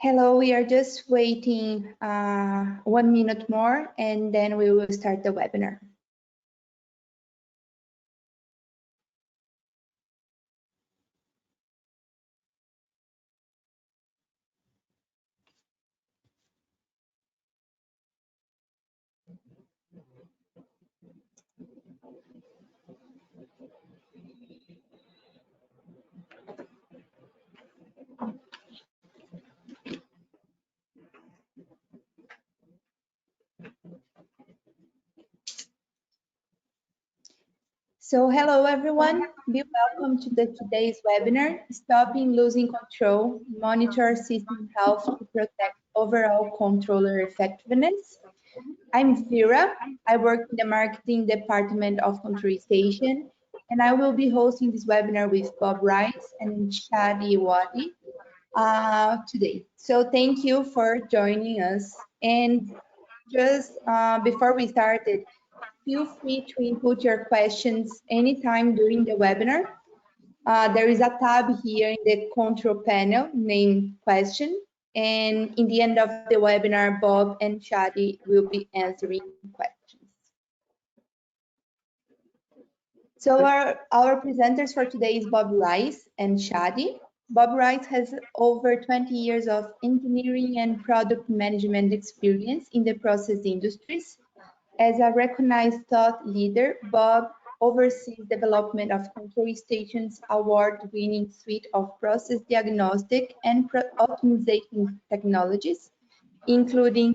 Hello, we are just waiting 1 minute more and then we will start the webinar. So hello everyone, be welcome to today's webinar, Stopping Losing Control, Monitor System Health to Protect Overall Controller Effectiveness. I'm Vera, I work in the marketing department of Control Station, and I will be hosting this webinar with Bob Rice and Shadi Wadi today. So thank you for joining us. And just before we started, feel free to input your questions anytime during the webinar. There is a tab here in the control panel named question, and in the end of the webinar, Bob and Shadi will be answering questions. So our presenters for today is Bob Rice and Shadi. Bob Rice has over 20 years of engineering and product management experience in the process industries. As a recognized thought leader, Bob oversees development of Control Station's award-winning suite of process diagnostic and optimization technologies, including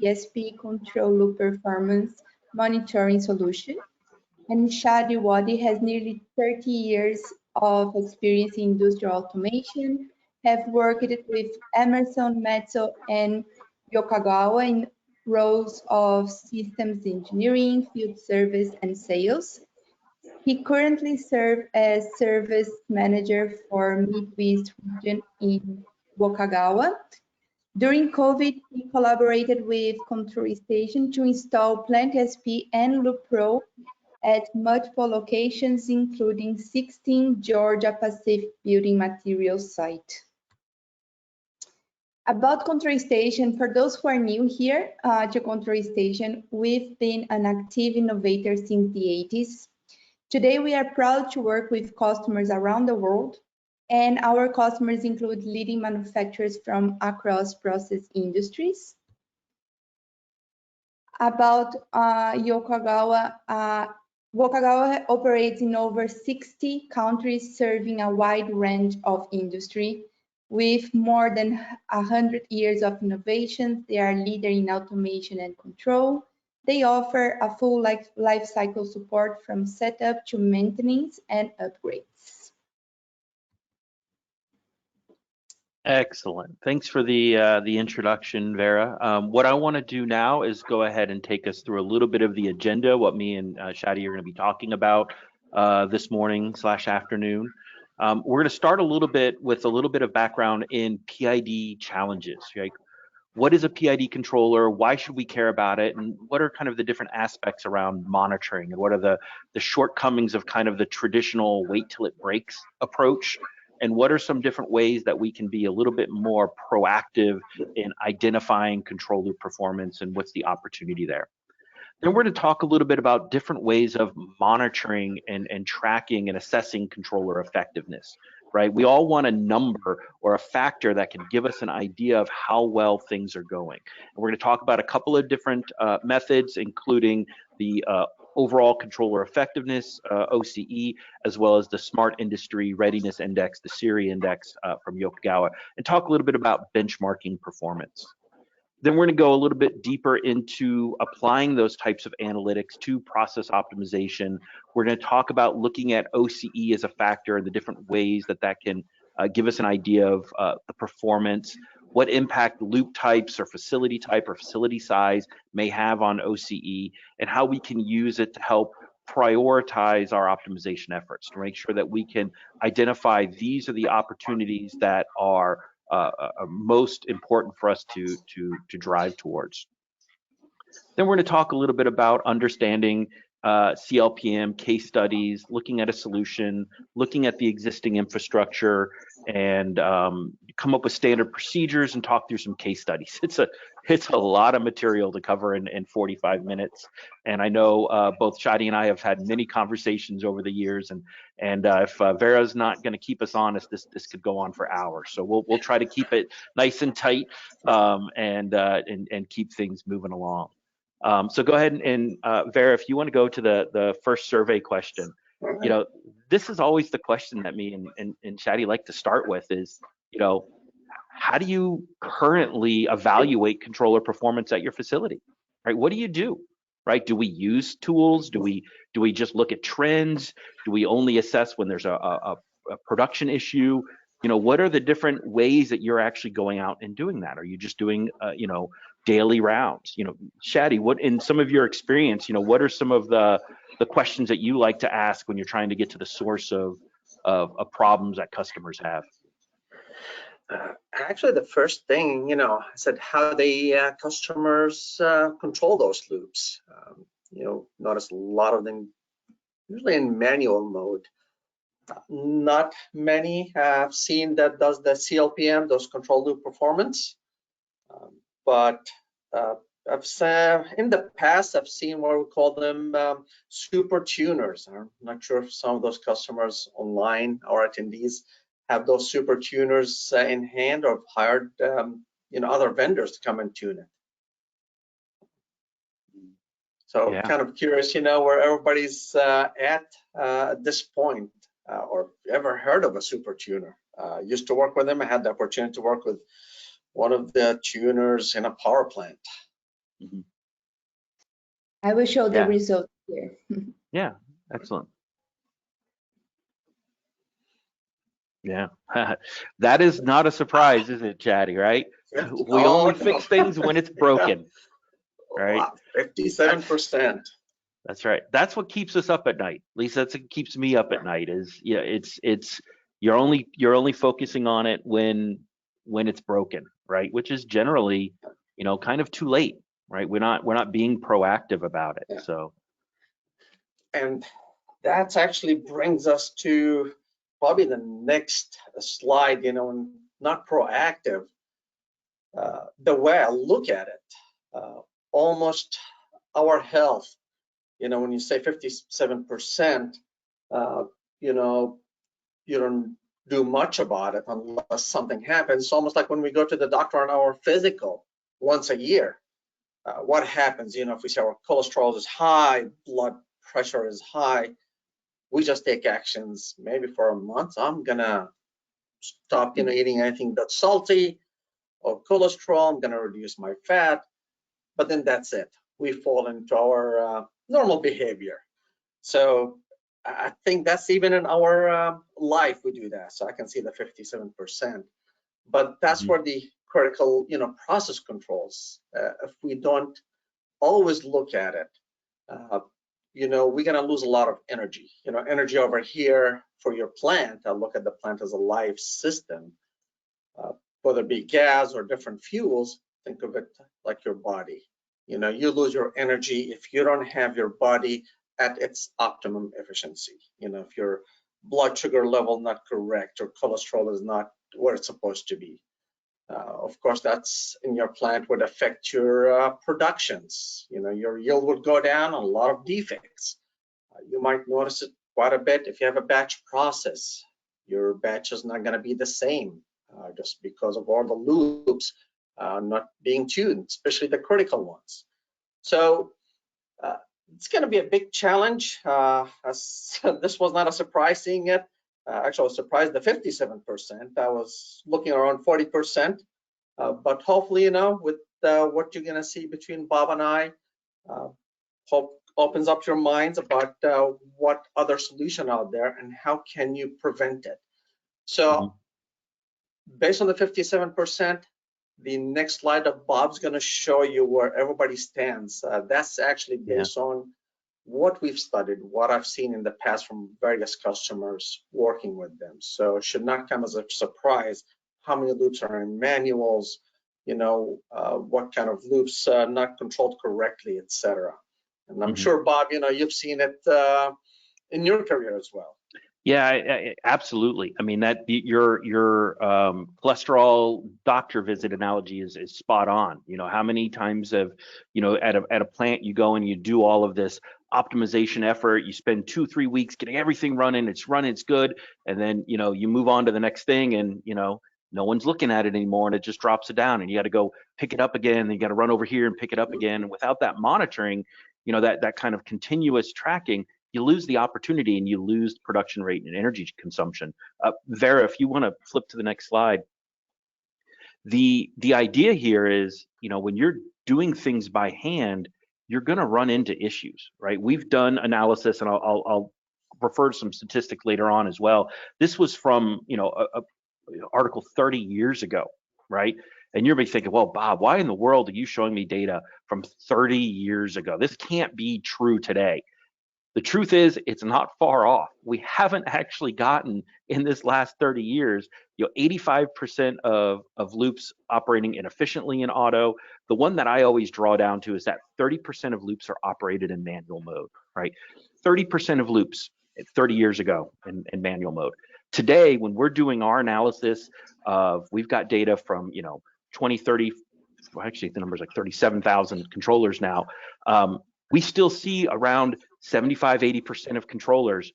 PSP control loop performance monitoring solution. And Shadi Wadi has nearly 30 years of experience in industrial automation, have worked with Emerson, Metso, and Yokogawa in roles of systems engineering, field service, and sales. He currently serves as service manager for Midwest region in Yokogawa. During COVID, he collaborated with Control Station to install Plant SP and Loop Pro at multiple locations, including 16 Georgia Pacific Building Materials site. About Control Station, for those who are new here to Control Station, we've been an active innovator since the 80s. Today, we are proud to work with customers around the world, and our customers include leading manufacturers from across process industries. About Yokogawa, Yokogawa operates in over 60 countries, serving a wide range of industry. With more than 100 years of innovation, they are leader in automation and control. They offer a full life cycle support from setup to maintenance and upgrades. Excellent. Thanks for the introduction, Vera. What I want to do now is go ahead and take us through a little bit of the agenda, what me and Shadi are going to be talking about this morning / afternoon. We're going to start a little bit with a little bit of background in PID challenges. Like, what is a PID controller? Why should we care about it? And what are kind of the different aspects around monitoring? And what are the shortcomings of kind of the traditional wait till it breaks approach? And what are some different ways that we can be a little bit more proactive in identifying control loop performance and what's the opportunity there? Then we're going to talk a little bit about different ways of monitoring and tracking and assessing controller effectiveness, right? We all want a number or a factor that can give us an idea of how well things are going. And we're going to talk about a couple of different methods, including the overall controller effectiveness, OCE, as well as the Smart Industry Readiness Index, the SIRI Index from Yokogawa, and talk a little bit about benchmarking performance. Then we're going to go a little bit deeper into applying those types of analytics to process optimization. We're going to talk about looking at OCE as a factor and the different ways that that can give us an idea of the performance, what impact loop types or facility type or facility size may have on OCE, and how we can use it to help prioritize our optimization efforts to make sure that we can identify these are the opportunities that are most important for us to drive towards. Then we're going to talk a little bit about understanding CLPM, case studies, looking at a solution, looking at the existing infrastructure, and come up with standard procedures and talk through some case studies. It's a lot of material to cover in 45 minutes. And I know both Shadi and I have had many conversations over the years, and if Vera's not going to keep us honest, this could go on for hours. So we'll try to keep it nice and tight, and keep things moving along. So go ahead and Vera, if you want to go to the first survey question. You know, this is always the question that me and Shadi like to start with is, you know, how do you currently evaluate controller performance at your facility, right? What do you do, right? Do we use tools? Do we just look at trends? Do we only assess when there's a production issue? You know, what are the different ways that you're actually going out and doing that? Are you just doing, you know, daily rounds? You know, Shadi, what in some of your experience, you know, what are some of the questions that you like to ask when you're trying to get to the source of problems that customers have? Actually, the first thing, you know, I said how the customers control those loops. You know, notice a lot of them usually in manual mode. Not many have seen that does the CLPM, those control loop performance. But I've seen, in the past, I've seen what we call them super tuners. I'm not sure if some of those customers online or attendees have those super tuners in hand, or have hired you know, other vendors to come and tune it. So Yeah. kind of curious, you know, where everybody's at this point, or ever heard of a super tuner. Used to work with them. I had the opportunity to work with one of the tuners in a power plant. Mm-hmm. I will show the results here. Yeah, excellent. Yeah, that is not a surprise, is it, Shadi, right? We only fix things when it's broken, right? Wow, 57%. That's right. That's what keeps us up at night. At least that's what keeps me up at night. Is, yeah, it's you're only focusing on it when it's broken, right? Which is generally, you know, kind of too late, right? We're not being proactive about it. Yeah. So, and that actually brings us to probably the next slide. You know, not proactive. The way I look at it, almost our health. You know, when you say 57%, you know, you don't do much about it unless something happens. It's almost like when we go to the doctor on our physical once a year. What happens, you know, if we say our cholesterol is high, blood pressure is high, we just take actions. Maybe for a month, I'm gonna stop, you know, eating anything that's salty or cholesterol. I'm gonna reduce my fat, but then that's it. We fall into our normal behavior. So I think that's even in our life we do that. So I can see the 57%, but that's where the critical, you know, process controls. If we don't always look at it, you know, we're gonna lose a lot of energy. You know, energy over here for your plant. I look at the plant as a life system, whether it be gas or different fuels. Think of it like your body. You know, you lose your energy if you don't have your body at its optimum efficiency. You know, if your blood sugar level not correct or cholesterol is not where it's supposed to be. Of course, that's in your plant would affect your productions. You know, your yield would go down, a lot of defects. You might notice it quite a bit if you have a batch process. Your batch is not going to be the same just because of all the loops not being tuned, especially the critical ones. So it's going to be a big challenge. This was not a surprise seeing it. Actually, I was surprised at 57%. I was looking around 40%. But hopefully, you know, with what you're going to see between Bob and I, hope opens up your minds about what other solution out there and how can you prevent it. So based on the 57%, the next slide of Bob's going to show you where everybody stands. That's actually based on what we've studied, what I've seen in the past from various customers working with them. So it should not come as a surprise how many loops are in manuals, what kind of loops not controlled correctly, etc. And I'm sure, Bob, you've seen it in your career as well. Yeah, absolutely. I mean, that your cholesterol doctor visit analogy is spot on. How many times have, at a plant you go and you do all of this optimization effort, you spend 2-3 weeks getting everything running, it's good, and then you move on to the next thing, and no one's looking at it anymore, and it just drops it down, and you got to go pick it up again, and you got to run over here and pick it up again. And without that monitoring, that kind of continuous tracking, you lose the opportunity and you lose production rate and energy consumption. Vera, if you want to flip to the next slide, the idea here is, when you're doing things by hand, you're going to run into issues, right? We've done analysis, and I'll refer to some statistics later on as well. This was from article 30 years ago, right? And you're thinking, well, Bob, why in the world are you showing me data from 30 years ago? This can't be true today. The truth is, it's not far off. We haven't actually gotten, in this last 30 years, 85% of loops operating inefficiently in auto. The one that I always draw down to is that 30% of loops are operated in manual mode, right? 30% of loops 30 years ago in manual mode. Today, when we're doing our analysis of, we've got data from 2030, well, actually the number's like 37,000 controllers now. We still see around 75-80% of controllers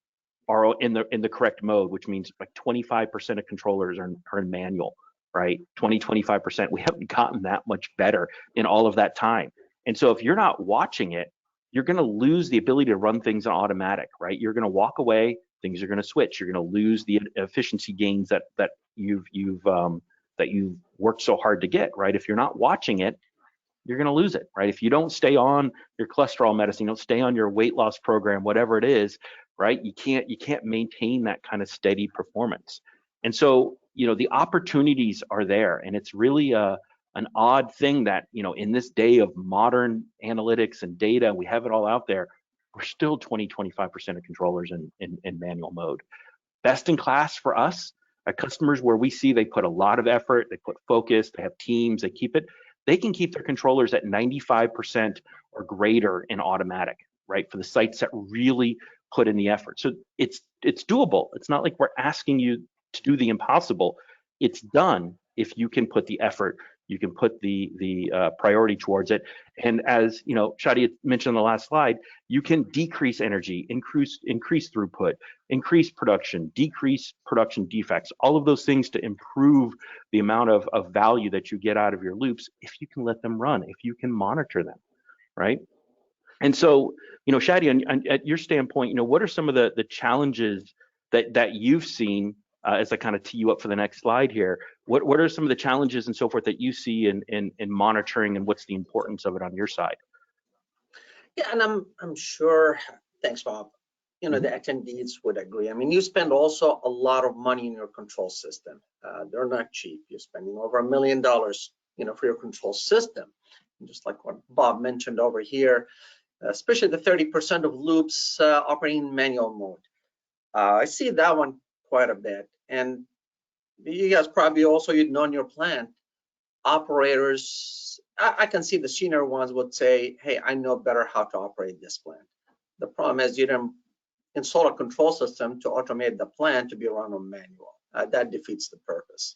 are in the correct mode, which means like 25% of controllers are in manual, right? 20-25%. We haven't gotten that much better in all of that time. And so if you're not watching it, you're going to lose the ability to run things on automatic, right? You're going to walk away, things are going to switch. You're going to lose the efficiency gains that you've worked so hard to get, right? If you're not watching it, you're going to lose it, right? If you don't stay on your cholesterol medicine, you don't stay on your weight loss program, whatever it is, right? You can't maintain that kind of steady performance. And so, the opportunities are there, and it's really an odd thing that, in this day of modern analytics and data, we have it all out there, we're still 20-25% of controllers in manual mode. Best in class for us at customers where we see they put a lot of effort, they put focus, they have teams, they can keep their controllers at 95% or greater in automatic, right? For the sites that really put in the effort. So it's doable. It's not like we're asking you to do the impossible. It's done if you can put the effort, you can put the priority towards it. And as Shadi mentioned on the last slide, you can decrease energy, increase throughput, increase production, decrease production defects, all of those things to improve the amount of value that you get out of your loops if you can let them run, if you can monitor them, right? And so, Shadi, at your standpoint, what are some of the challenges that you've seen as I kind of tee you up for the next slide here? What are some of the challenges and so forth that you see in monitoring, and what's the importance of it on your side? Yeah, and I'm sure, thanks, Bob, the attendees would agree. I mean, you spend also a lot of money in your control system. They're not cheap. You're spending over $1 million, for your control system. And just like what Bob mentioned over here, especially the 30% of loops operating in manual mode. I see that one quite a bit. And you guys probably also, in your plant, operators, I can see the senior ones would say, hey, I know better how to operate this plant. The problem is you didn't install a control system to automate the plant to be run on manual. That defeats the purpose.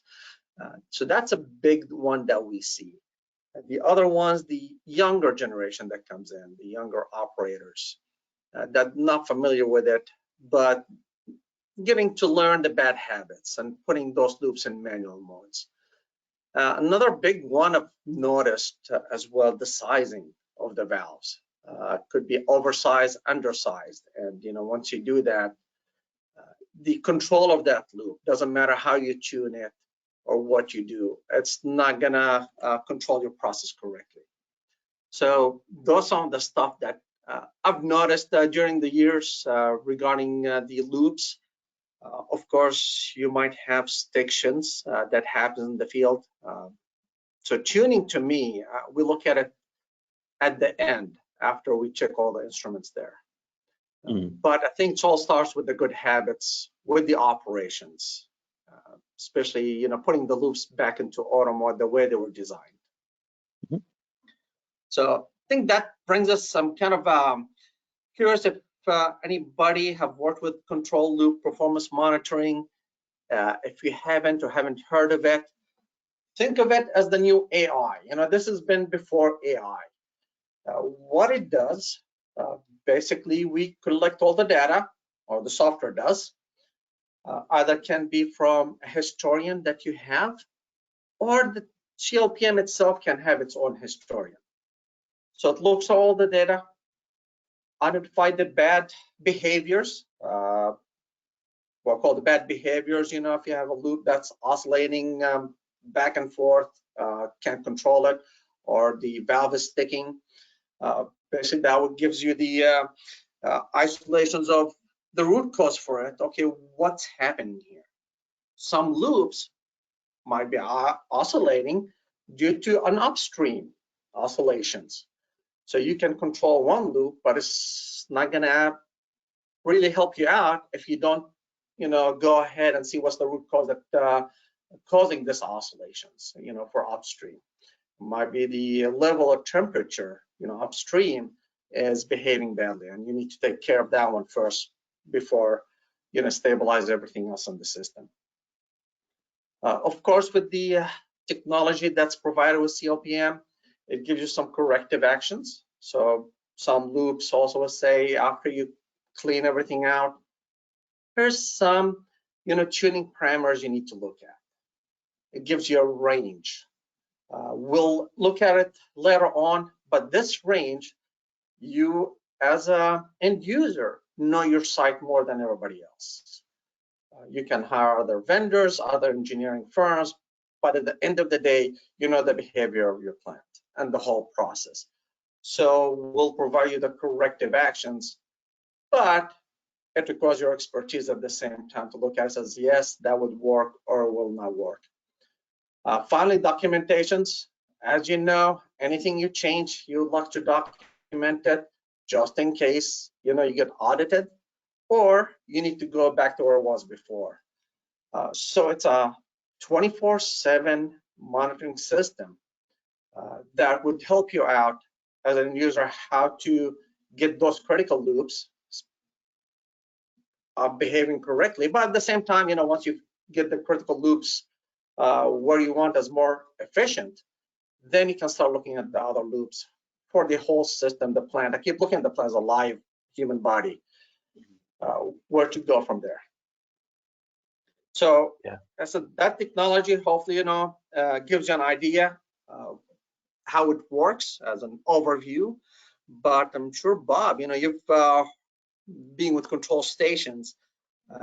So that's a big one that we see. The other ones, the younger generation that comes in, the younger operators that not familiar with it, but getting to learn the bad habits and putting those loops in manual modes. Another big one I've noticed as well, the sizing of the valves. Could be oversized, undersized. And once you do that, the control of that loop, doesn't matter how you tune it or what you do, it's not gonna control your process correctly. So those are some of the stuff that I've noticed during the years regarding the loops. Of course, you might have stations that happen in the field. So tuning, to me, we look at it at the end after we check all the instruments there. But I think it all starts with the good habits, with the operations. especially, you know, putting the loops back into auto mode the way they were designed. Mm-hmm. So I think that brings us some kind of curious if anybody have worked with control loop performance monitoring. If you haven't or haven't heard of it, think of it as the new AI. You know, this has been before AI. What it does, basically, we collect all the data, or the software does. Either can be from a historian that you have, or the CLPM itself can have its own historian. So it looks at all the data, identify the bad behaviors, what called the bad behaviors. You know, if you have a loop that's oscillating back and forth, can't control it, or the valve is sticking. Basically, that gives you the isolations of the root cause for it. Okay, what's happening here? Some loops might be oscillating due to an upstream oscillations. So you can control one loop, but it's not gonna really help you out if you don't, you know, go ahead and see what's the root cause that causing this oscillations. You know, for upstream, it might be the level of temperature, you know, upstream is behaving badly, and you need to take care of that one first before, you know, stabilize everything else in the system. Of course, with the technology that's provided with CLPM, it gives you some corrective actions. So some loops also say after you clean everything out, there's some, you know, tuning parameters you need to look at. It gives you a range. We'll look at it later on, but this range, you as a end user know your site more than everybody else. You can hire other vendors, other engineering firms, but at the end of the day, you know the behavior of your plant and the whole process. So we'll provide you the corrective actions, but it requires your expertise at the same time to look at it as, yes, that would work or will not work. Finally, documentations. As you know, anything you change, you would like to document it just in case, you know, you get audited, or you need to go back to where it was before. So it's a 24/7 monitoring system that would help you out as an end user how to get those critical loops behaving correctly. But at the same time, you know, once you get the critical loops where you want as more efficient, then you can start looking at the other loops for the whole system, the plant. I keep looking at the plant as a live human body, where to go from there. So Yeah. that technology, hopefully, you know, gives you an idea how it works as an overview. But I'm sure, Bob, you know, you've been with control stations,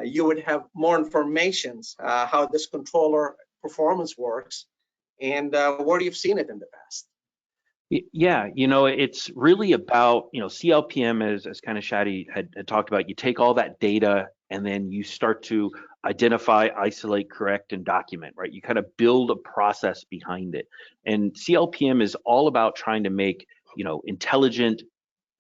you would have more information how this controller performance works, and where you've seen it in the past. Yeah, you know, it's really about, you know, CLPM as kind of Shadi had talked about. You take all that data and then you start to identify, isolate, correct, and document, right? You kind of build a process behind it. And CLPM is all about trying to make, you know, intelligent,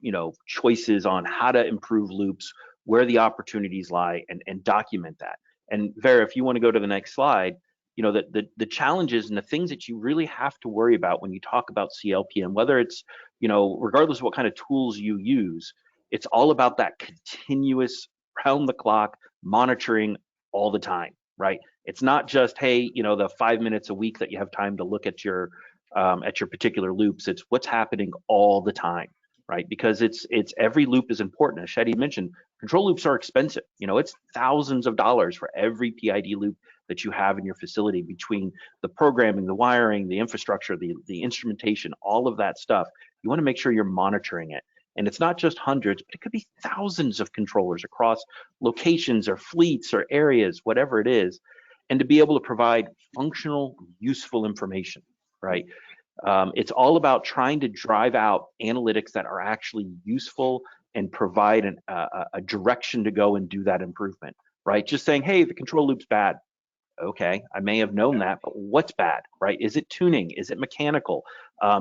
you know, choices on how to improve loops, where the opportunities lie, and document that. And Vera, if you want to go to the next slide, you know, the challenges and the things that you really have to worry about when you talk about CLPM, whether it's, you know, regardless of what kind of tools you use, it's all about that continuous round the clock monitoring all the time, right? It's not just, hey, you know, the 5 minutes a week that you have time to look at your particular loops. It's what's happening all the time, right? Because it's every loop is important. As Shadi mentioned, control loops are expensive. You know, it's thousands of dollars for every PID loop that you have in your facility, between the programming, the wiring, the infrastructure, the instrumentation, all of that stuff. You want to make sure you're monitoring it. And it's not just hundreds, but it could be thousands of controllers across locations or fleets or areas, whatever it is, and to be able to provide functional, useful information, right? It's all about trying to drive out analytics that are actually useful and provide a direction to go and do that improvement, right? Just saying, hey, the control loop's bad. Okay, I may have known that, but what's bad, right? Is it tuning? Is it mechanical?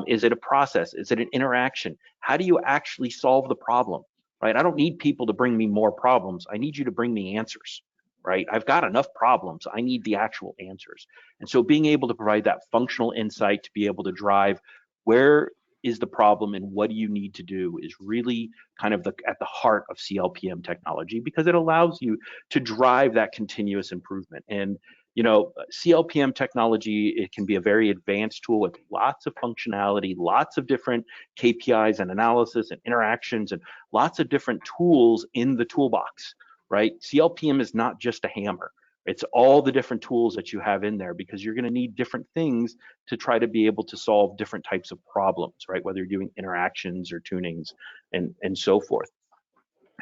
Is it a process? Is it an interaction? How do you actually solve the problem, right? I don't need people to bring me more problems. I need you to bring me answers, right? I've got enough problems. I need the actual answers. And so being able to provide that functional insight to be able to drive where is the problem and what do you need to do is really kind of at the heart of CLPM technology, because it allows you to drive that continuous improvement. And CLPM technology, it can be a very advanced tool with lots of functionality, lots of different KPIs and analysis and interactions, and lots of different tools in the toolbox, right? CLPM is not just a hammer. It's all the different tools that you have in there, because you're going to need different things to try to be able to solve different types of problems, right? Whether you're doing interactions or tunings and so forth.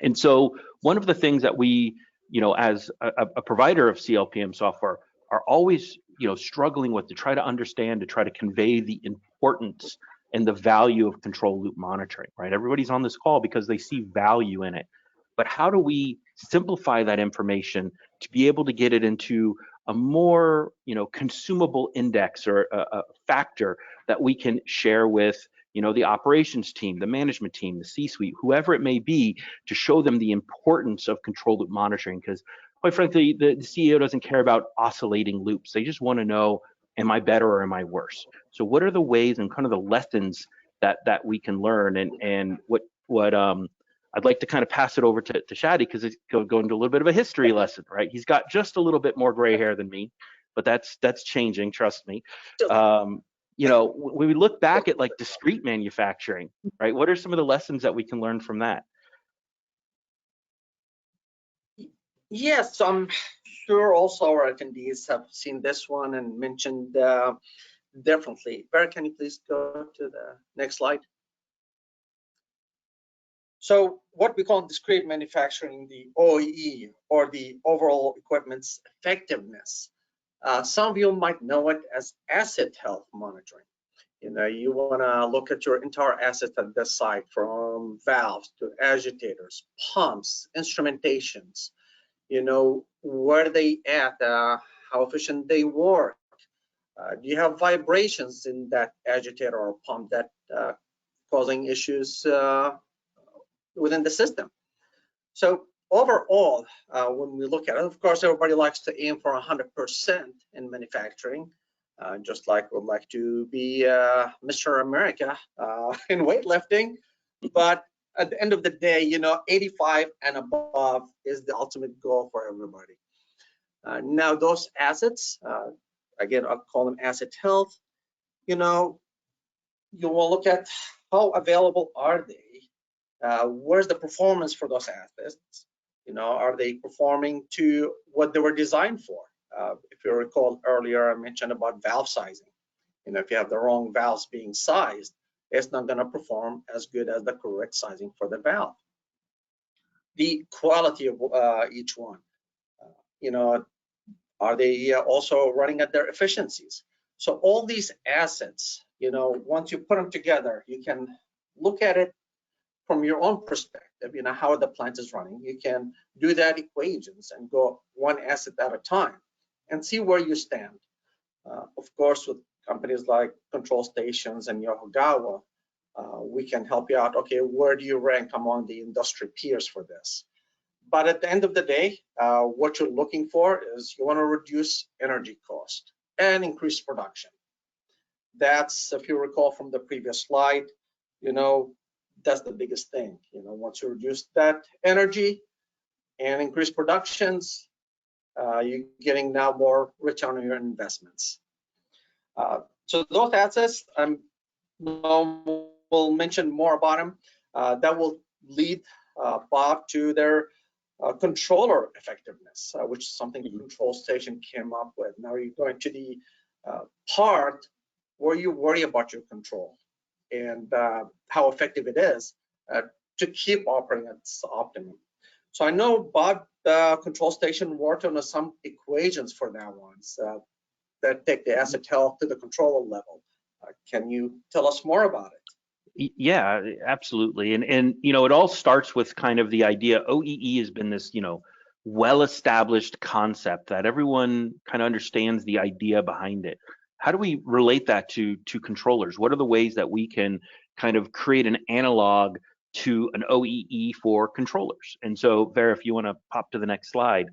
And so one of the things that we, as a provider of CLPM software, are always, struggling with to try to understand, to try to convey the importance and the value of control loop monitoring, right? Everybody's on this call because they see value in it. But how do we simplify that information to be able to get it into a more, consumable index or a factor that we can share with, the operations team, the management team, the C-suite, whoever it may be, to show them the importance of control loop monitoring? Because quite frankly, the CEO doesn't care about oscillating loops. They just want to know, am I better or am I worse? So what are the ways and kind of the lessons that we can learn? And what I'd like to kind of pass it over to Shadi, because it's go into a little bit of a history lesson, right? He's got just a little bit more gray hair than me, but that's changing, trust me. When we look back at like discrete manufacturing, right? What are some of the lessons that we can learn from that? Yes, I'm sure also our attendees have seen this one and mentioned differently. Vera, can you please go to the next slide? So what we call discrete manufacturing, the OEE, or the overall equipment's effectiveness. Some of you might know it as asset health monitoring. You want to look at your entire asset at the site, from valves to agitators, pumps, instrumentations. Where they at, how efficient they work. Do you have vibrations in that agitator or pump that causing issues within the system? So overall, when we look at it, of course, everybody likes to aim for 100% in manufacturing, just like we'd like to be Mr. America in weightlifting. But at the end of the day, 85 and above is the ultimate goal for everybody. Now, those assets, again, I'll call them asset health. You will look at how available are they? Where's the performance for those assets? Are they performing to what they were designed for? If you recall earlier, I mentioned about valve sizing. If you have the wrong valves being sized, it's not going to perform as good as the correct sizing for the valve. The quality of each one, are they also running at their efficiencies? So all these assets, once you put them together, you can look at it from your own perspective, how the plant is running. You can do that equations and go one asset at a time and see where you stand. Of course, with companies like Control Stations and Yokogawa, we can help you out. Okay, where do you rank among the industry peers for this? But at the end of the day, what you're looking for is you want to reduce energy cost and increase production. That's, if you recall from the previous slide, that's the biggest thing. Once you reduce that energy and increase productions, you're getting now more return on your investments. So those assets, we'll mention more about them. That will lead Bob to their controller effectiveness, which is something the Control Station came up with. Now you're going to the part where you worry about your control and how effective it is to keep operating at its optimum. So I know Bob, Control Station, worked on some equations for that ones that take the asset health to the controller level. Can you tell us more about it? Yeah, absolutely. And it all starts with kind of the idea. OEE has been this, well-established concept that everyone kind of understands the idea behind it. How do we relate that to controllers? What are the ways that we can kind of create an analog to an OEE for controllers? And so, Vera, if you want to pop to the next slide.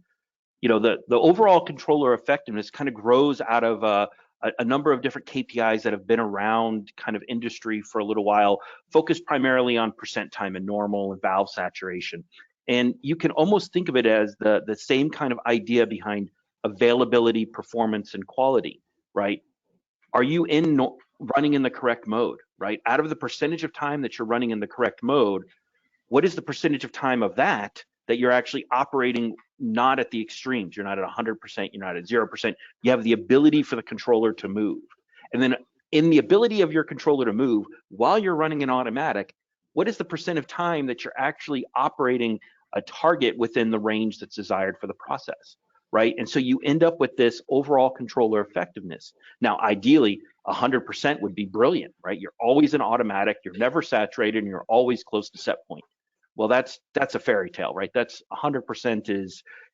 the overall controller effectiveness kind of grows out of a number of different KPIs that have been around kind of industry for a little while, focused primarily on percent time and normal and valve saturation. And you can almost think of it as the same kind of idea behind availability, performance, and quality, right? Are you running in the correct mode, right? Out of the percentage of time that you're running in the correct mode, what is the percentage of time of that you're actually operating not at the extremes? You're not at 100%, you're not at 0%. You have the ability for the controller to move. And then in the ability of your controller to move while you're running in automatic, what is the percent of time that you're actually operating a target within the range that's desired for the process, right? And so you end up with this overall controller effectiveness. Now, ideally, 100% would be brilliant, right? You're always in automatic, you're never saturated, and you're always close to set point. Well, that's a fairy tale, right? That's 100%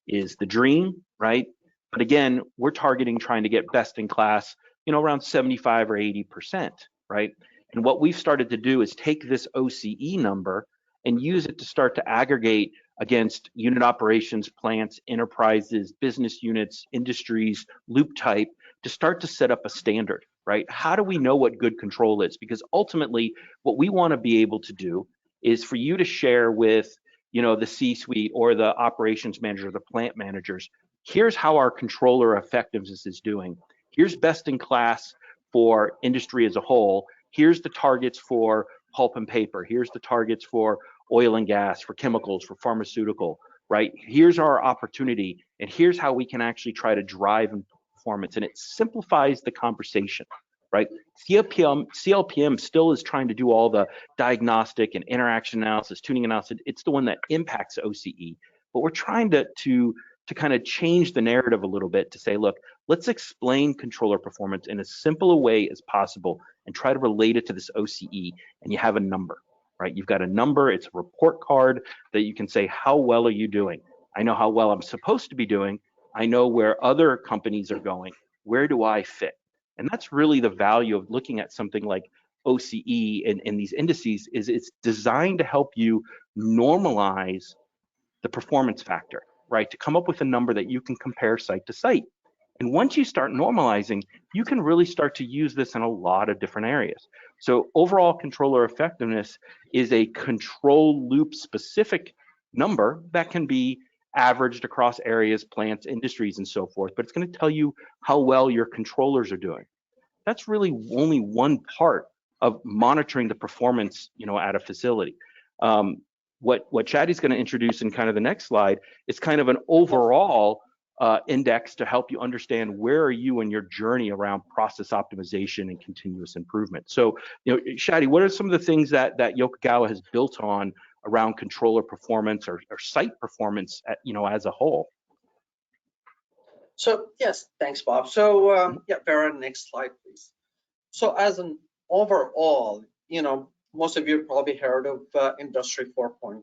is the dream, right? But again, we're targeting trying to get best in class, around 75 or 80%, right? And what we've started to do is take this OCE number and use it to start to aggregate against unit operations, plants, enterprises, business units, industries, loop type, to start to set up a standard, right? How do we know what good control is? Because ultimately, what we want to be able to do is for you to share with, the C-suite or the operations manager, the plant managers, here's how our controller effectiveness is doing. Here's best in class for industry as a whole. Here's the targets for pulp and paper. Here's the targets for oil and gas, for chemicals, for pharmaceutical, right? Here's our opportunity, and here's how we can actually try to drive performance. And it simplifies the conversation, right? CLPM still is trying to do all the diagnostic and interaction analysis, tuning analysis. It's the one that impacts OCE, but we're trying to kind of change the narrative a little bit to say, look, let's explain controller performance in as simple a way as possible and try to relate it to this OCE, and you have a number, right? You've got a number, it's a report card that you can say, how well are you doing? I know how well I'm supposed to be doing. I know where other companies are going. Where do I fit? And that's really the value of looking at something like OCE and these indices, is it's designed to help you normalize the performance factor, right? To come up with a number that you can compare site to site. And once you start normalizing, you can really start to use this in a lot of different areas. So overall controller effectiveness is a control loop specific number that can be averaged across areas, plants, industries, and so forth, but it's going to tell you how well your controllers are doing. That's really only one part of monitoring the performance, at a facility. What Shadi's going to introduce in kind of the next slide is kind of an overall index to help you understand where are you in your journey around process optimization and continuous improvement. So, Shadi, what are some of the things that Yokogawa has built on around controller performance or site performance, as a whole? So yes, thanks, Bob. So yeah, Vera, next slide, please. So as an overall, most of you probably heard of Industry 4.0.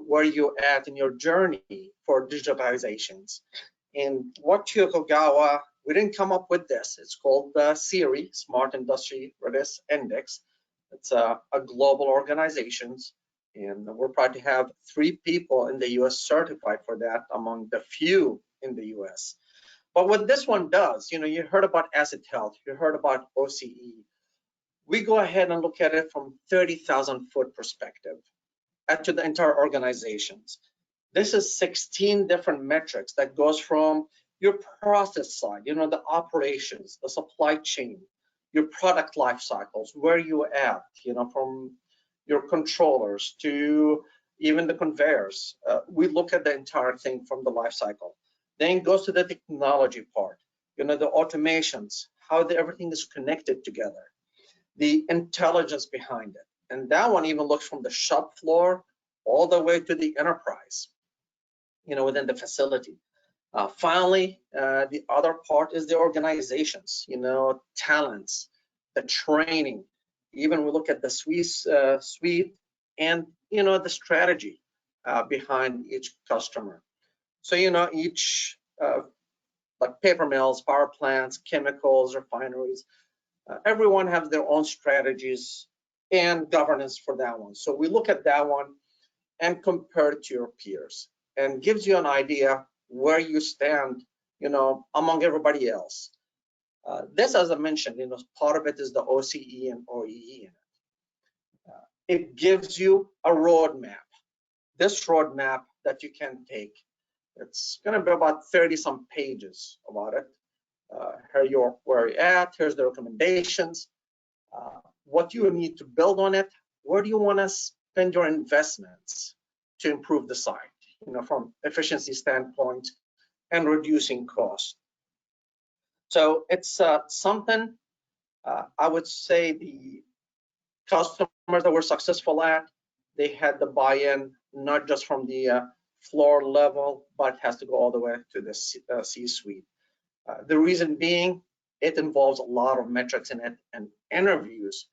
Where you at in your journey for digitalizations? And what Yokogawa, we didn't come up with this. It's called the SIRI, Smart Industry Readiness Index. It's a global organization, and we're proud to have 3 people in the U.S. certified for that, among the few in the U.S. But what this one does, you heard about asset health, you heard about OCE. We go ahead and look at it from 30,000 foot perspective to the entire organizations. This is 16 different metrics that goes from your process side, the operations, the supply chain, your product life cycles, where you at, from your controllers to even the conveyors. We look at the entire thing from the life cycle. Then it goes to the technology part, the automations, how everything is connected together, the intelligence behind it. And that one even looks from the shop floor all the way to the enterprise, within the facility. Finally, the other part is the organizations, talents, the training. Even we look at the suite and, the strategy behind each customer. So, each like paper mills, power plants, chemicals, refineries, everyone has their own strategies and governance for that one. So we look at that one and compare it to your peers, and gives you an idea where you stand, among everybody else. This, as I mentioned, part of it is the OCE and OEE. It gives you a roadmap. This roadmap that you can take, it's going to be about 30 some pages about it. Here where you're at, here's the recommendations, what you need to build on it, where do you want to spend your investments to improve the site, from efficiency standpoint and reducing costs. So it's something I would say the customers that were successful at, they had the buy-in not just from the floor level, but has to go all the way to the C-suite. The reason being, it involves a lot of metrics in it and interviews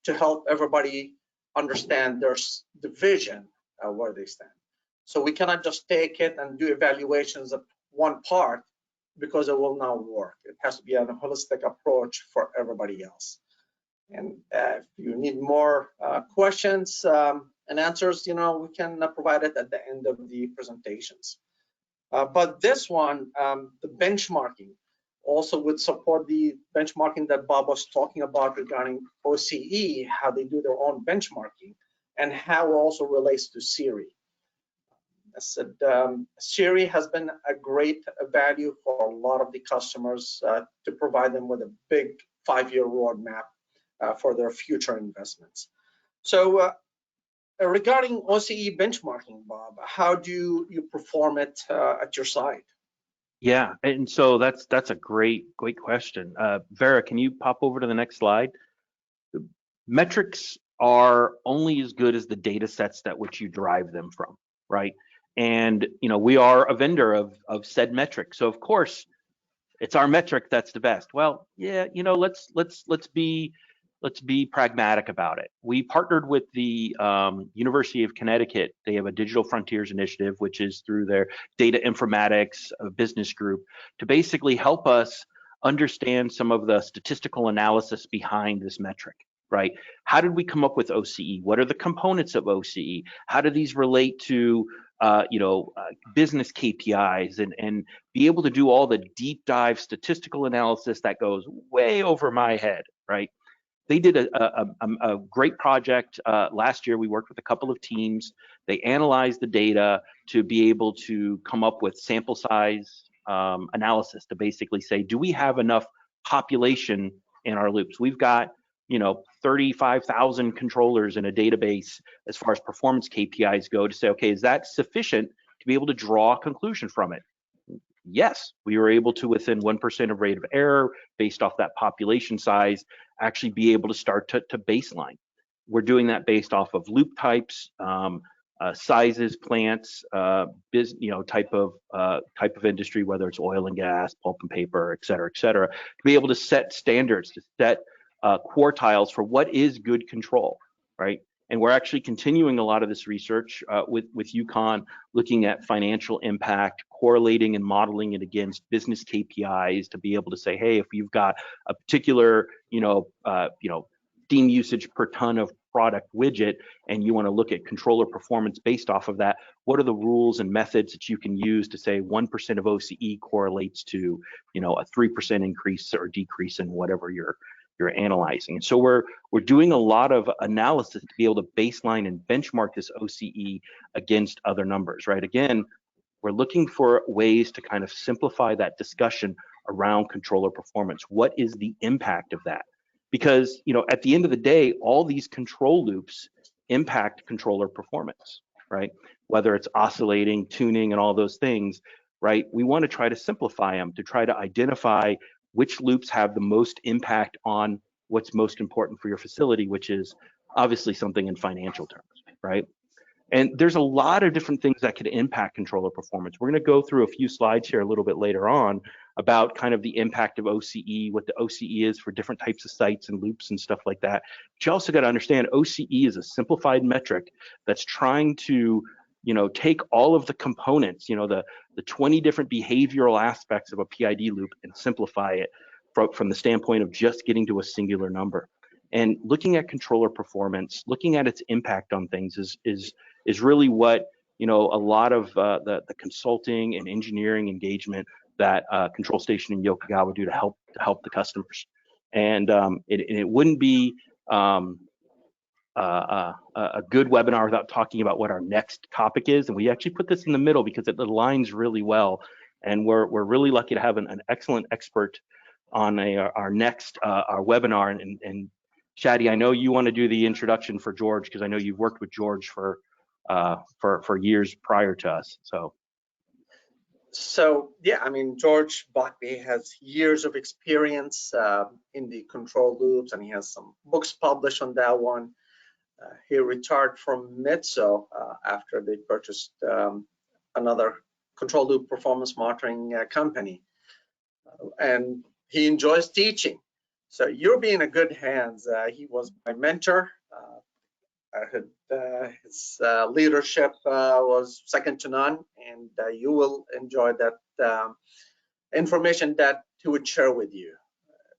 to help everybody understand the vision where they stand. So we cannot just take it and do evaluations of one part because it will not work. It has to be a holistic approach for everybody else. And if you need more questions and answers, we can provide it at the end of the presentations. But this one, the benchmarking, also would support the benchmarking that Bob was talking about regarding OCE, how they do their own benchmarking, and how it also relates to Siri. I said Siri has been a great value for a lot of the customers to provide them with a big 5-year roadmap for their future investments. So regarding OCE benchmarking, Bob, how do you perform it at your site? Yeah, and so that's a great question. Vera, can you pop over to the next slide? Metrics are only as good as the data sets that which you derive them from, right? And we are a vendor of said metrics, so of course it's our metric that's the best. Well, yeah, let's be pragmatic about it. We partnered with the University of Connecticut. They have a Digital Frontiers Initiative, which is through their data informatics business group, to basically help us understand some of the statistical analysis behind this metric, right? How did we come up with OCE? What are the components of OCE? How do these relate to business KPIs, and be able to do all the deep dive statistical analysis that goes way over my head, right? They did a great project last year. We worked with a couple of teams. They analyzed the data to be able to come up with sample size analysis to basically say, do we have enough population in our loops? We've got 35,000 controllers in a database as far as performance KPIs go, to say, okay, is that sufficient to be able to draw a conclusion from it? Yes, we were able to, within 1% of rate of error, based off that population size, actually be able to start to baseline. We're doing that based off of loop types, sizes, plants, type of industry, whether it's oil and gas, pulp and paper, et cetera, to be able to set standards, to set quartiles for what is good control, right? And we're actually continuing a lot of this research with UConn, looking at financial impact, correlating and modeling it against business KPIs to be able to say, hey, if you've got a particular, steam usage per ton of product widget, and you want to look at controller performance based off of that, what are the rules and methods that you can use to say 1% of OCE correlates to, a 3% increase or decrease in whatever you're analyzing. And so we're doing a lot of analysis to be able to baseline and benchmark this OCE against other numbers, right? Again, we're looking for ways to kind of simplify that discussion around controller performance. What is the impact of that? Because, at the end of the day, all these control loops impact controller performance, right? Whether it's oscillating, tuning, and all those things, right? We want to try to simplify them to try to identify which loops have the most impact on what's most important for your facility, which is obviously something in financial terms, right? And there's a lot of different things that could impact controller performance. We're going to go through a few slides here a little bit later on about kind of the impact of OCE, what the OCE is for different types of sites and loops and stuff like that. But you also got to understand OCE is a simplified metric that's trying to take all of the components, the 20 different behavioral aspects of a PID loop, and simplify it from the standpoint of just getting to a singular number. And looking at controller performance, looking at its impact on things is really what you know, a lot of the consulting and engineering engagement that Control Station in Yokogawa do to help the customers. And it wouldn't be a good webinar without talking about what our next topic is. And we actually put this in the middle because it aligns really well. And we're really lucky to have an excellent expert on our next our webinar. And Shadi, I know you want to do the introduction for George because I know you've worked with George for years prior to us. So yeah, I mean, George Buckby has years of experience in the control loops, and he has some books published on that one. He retired from Mitso after they purchased another control loop performance monitoring company, and he enjoys teaching. So you'll be in a good hands. He was my mentor. His leadership was second to none, and you will enjoy that information that he would share with you.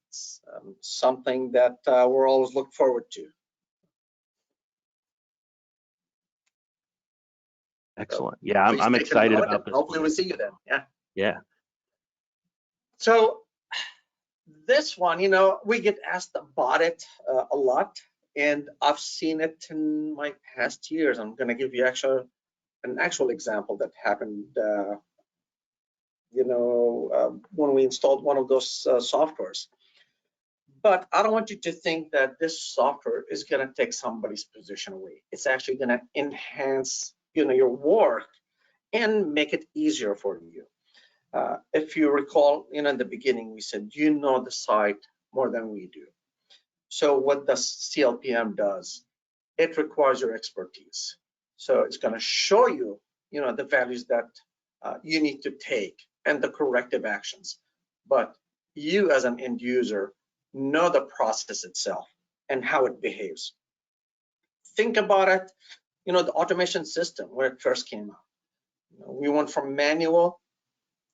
It's something that we're always look forward to. Excellent. Yeah, I'm excited about this. Hopefully we'll see you then. Yeah. Yeah. So this one, you know, we get asked about it a lot, and I've seen it in my past years. I'm going to give you an actual example that happened, you know, when we installed one of those softwares. But I don't want you to think that this software is going to take somebody's position away. It's actually going to enhance, you know, your work and make it easier for you. If you recall, you know, in the beginning, we said, you know the site more than we do. So what the CLPM does, it requires your expertise. So it's going to show you, you know, the values that you need to take and the corrective actions. But you as an end user know the process itself and how it behaves. Think about it, you know, the automation system when it first came out. You know, we went from manual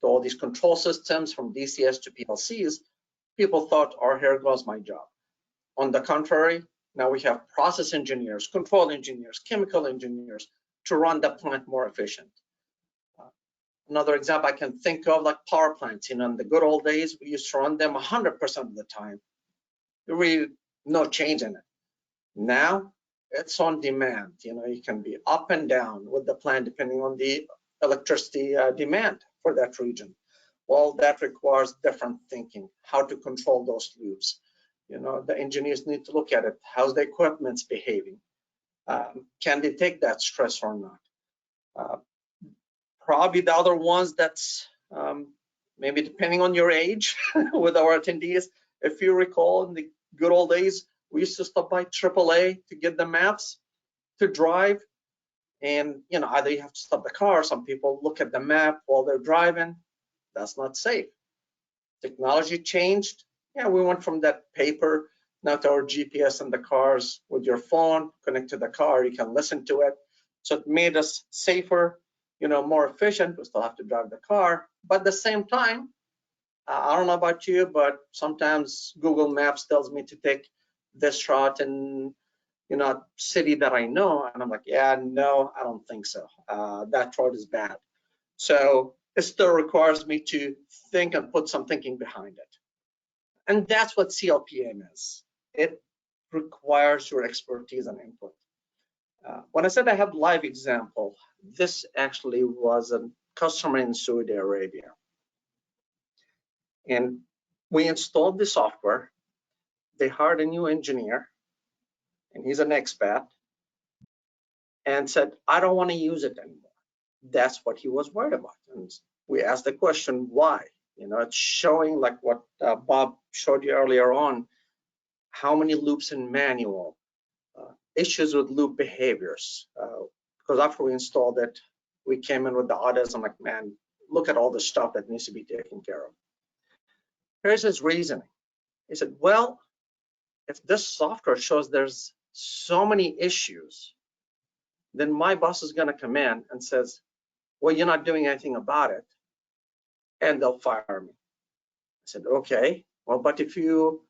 to all these control systems, from DCS to PLCs. People thought, oh, here goes my job. On the contrary, now we have process engineers, control engineers, chemical engineers to run the plant more efficient. Another example I can think of, like power plants. You know, in the good old days, we used to run them 100% of the time. There really no change in it. Now it's on demand. You know, you can be up and down with the plant depending on the electricity demand for that region. Well, that requires different thinking, how to control those loops. You know, the engineers need to look at it. How's the equipment's behaving? Can they take that stress or not? Probably the other ones that's maybe depending on your age with our attendees. If you recall, in the good old days, we used to stop by AAA to get the maps to drive. And, you know, either you have to stop the car. Some people look at the map while they're driving. That's not safe. Technology changed. Yeah, we went from that paper now to our GPS in the cars. With your phone, connect to the car, you can listen to it. So it made us safer, you know, more efficient. We still have to drive the car, but at the same time, I don't know about you, but sometimes Google Maps tells me to take this route in, you know, city that I know, and I'm like, yeah, no, I don't think so. That road is bad. So it still requires me to think and put some thinking behind it. And that's what CLPM is. It requires your expertise and input. When I said I have live example, this actually was a customer in Saudi Arabia. And we installed the software. They hired a new engineer, and he's an expat, and said, I don't want to use it anymore. That's what he was worried about. And we asked the question, why? You know, it's showing like what Bob showed you earlier on, how many loops in manual, issues with loop behaviors. Because after we installed it, we came in with the audits. I'm like, man, look at all the stuff that needs to be taken care of. Here's his reasoning. He said, well, if this software shows there's so many issues, then my boss is going to come in and says, well, you're not doing anything about it, and they'll fire me. I said, okay, well, but if you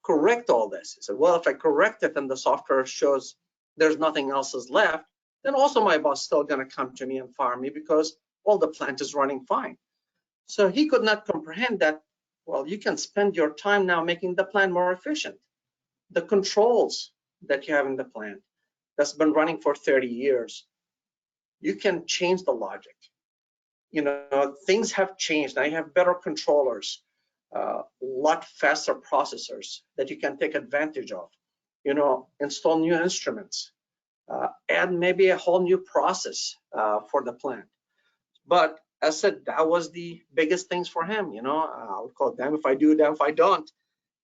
correct all this, he said, well, if I correct it and the software shows there's nothing else is left, then also my boss still going to come to me and fire me because, well, the plant is running fine. So he could not comprehend that, well, you can spend your time now making the plant more efficient. The controls that you have in the plant that's been running for 30 years, you can change the logic. You know, things have changed. Now you have better controllers, a lot faster processors that you can take advantage of. You know, install new instruments, add maybe a whole new process for the plant. But as I said, that was the biggest things for him. You know, I would call damn if I do, damn if I don't.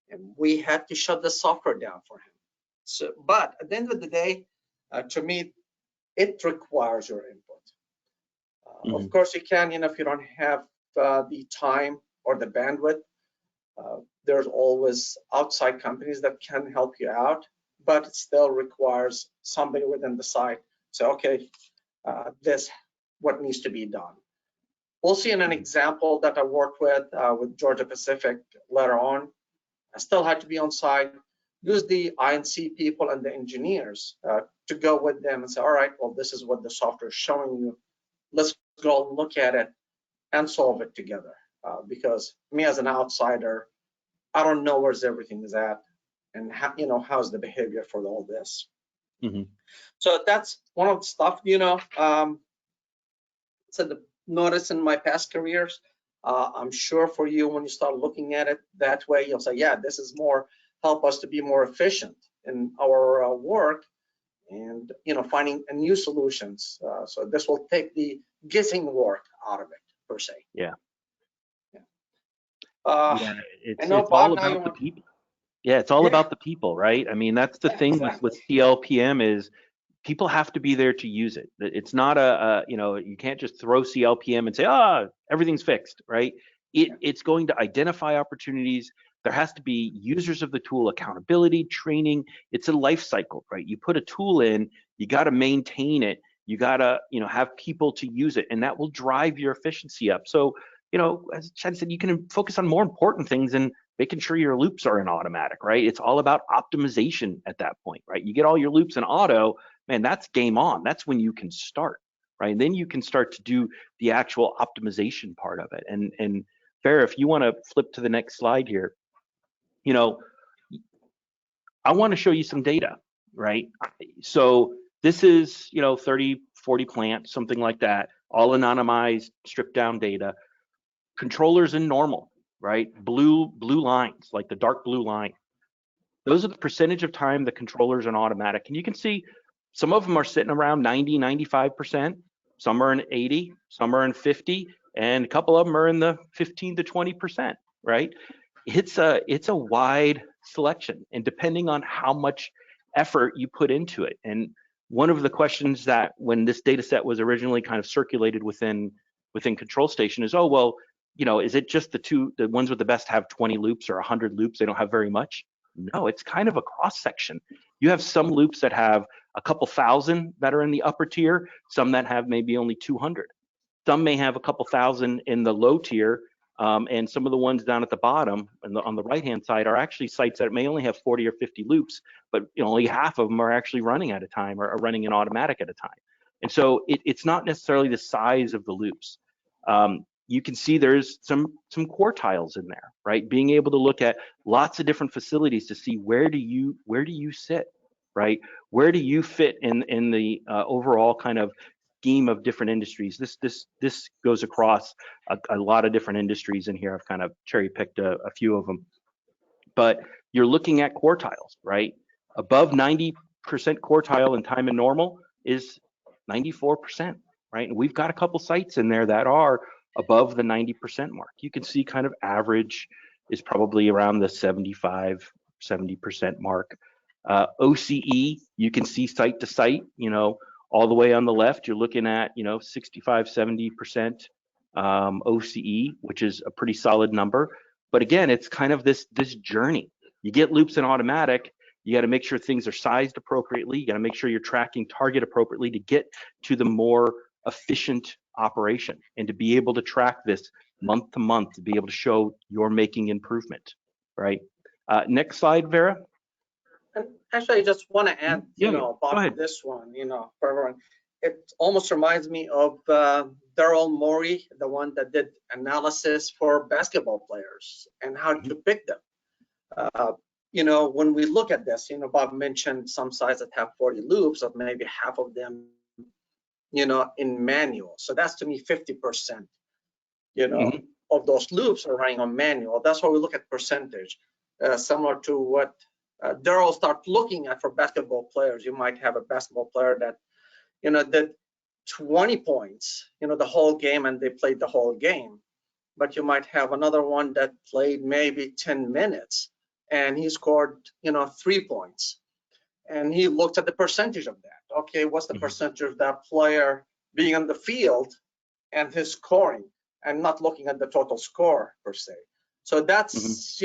And we had to shut the software down for him. So, but at the end of the day, to me, it requires your input. Of course, you can, you know, if you don't have the time or the bandwidth, there's always outside companies that can help you out, but it still requires somebody within the site. So, okay, this what needs to be done. We'll see in an example that I worked with Georgia Pacific later on. I still had to be on site, use the INC people and the engineers to go with them and say, all right, well, this is what the software is showing you. Let's go look at it and solve it together. Because me as an outsider, I don't know where's everything is at and how, you know, how's the behavior for all this. So that's one of the stuff, you know, so the notice in my past careers. I'm sure for you, when you start looking at it that way, you'll say, yeah, this is more help us to be more efficient in our work and, you know, finding new solutions. So this will take the guessing work out of it, per se. Yeah. It's all about the people. Yeah, it's all about the people, right? I mean, that's the thing with CLPM is people have to be there to use it. It's not you know, you can't just throw CLPM and say, everything's fixed, right? It's going to identify opportunities. There has to be users of the tool, accountability, training. It's a life cycle, right? You put a tool in, you got to maintain it. You got to, you know, have people to use it, and that will drive your efficiency up. So, you know, as Chad said, you can focus on more important things and making sure your loops are in automatic, right? It's all about optimization at that point, right? You get all your loops in auto, man, that's game on. That's when you can start, right? And then you can start to do the actual optimization part of it. And Farah, if you want to flip to the next slide here, you know, I want to show you some data, right? So this is, you know, 30, 40 plants, something like that, all anonymized, stripped down data. Controllers in normal, right? Blue lines, like the dark blue line. Those are the percentage of time the controllers are in automatic. And you can see some of them are sitting around 90, 95%. Some are in 80, some are in 50, and a couple of them are in the 15 to 20%, right? It's a wide selection, and depending on how much effort you put into it. And one of the questions that when this data set was originally kind of circulated within Control Station is, oh, well, you know, is it just the ones with the best have 20 loops or 100 loops? They don't have very much. No, it's kind of a cross section. You have some loops that have a couple thousand that are in the upper tier, some that have maybe only 200. Some may have a couple thousand in the low tier, and some of the ones down at the bottom on the right-hand side are actually sites that may only have 40 or 50 loops, but you know, only half of them are actually running at a time or are running in automatic at a time. And so it's not necessarily the size of the loops. You can see there's some quartiles in there, right? Being able to look at lots of different facilities to see where do you sit, right? Where do you fit in the overall kind of scheme of different industries? This goes across a lot of different industries in here. I've kind of cherry picked a few of them, but you're looking at quartiles, right? Above 90% quartile in time and normal is 94%, right? And we've got a couple sites in there that are above the 90% mark. You can see kind of average is probably around the 75, 70% mark. OCE, you can see site to site, you know, all the way on the left, you're looking at, you know, 65, 70% OCE, which is a pretty solid number. But again, it's kind of this journey. You get loops in automatic, you got to make sure things are sized appropriately. You got to make sure you're tracking target appropriately to get to the more efficient operation and to be able to track this month to month, to be able to show you're making improvement, right? Next slide, Vera. And actually, I just want to add, you know, about this one, you know, for everyone. it almost reminds me of Daryl Morey, the one that did analysis for basketball players and how to pick them. When we look at this, Bob mentioned some sites that have 40 loops, of maybe half of them, in manual. So that's to me 50%, of those loops are running on manual. That's why we look at percentage, similar to what Daryl start looking at for basketball players. You might have a basketball player that, did 20 points, the whole game, and they played the whole game. But you might have another one that played maybe 10 minutes and he scored, 3 points. And he looked at the percentage of that. Okay, what's the percentage of that player being on the field and his scoring, and not looking at the total score per se. So that's,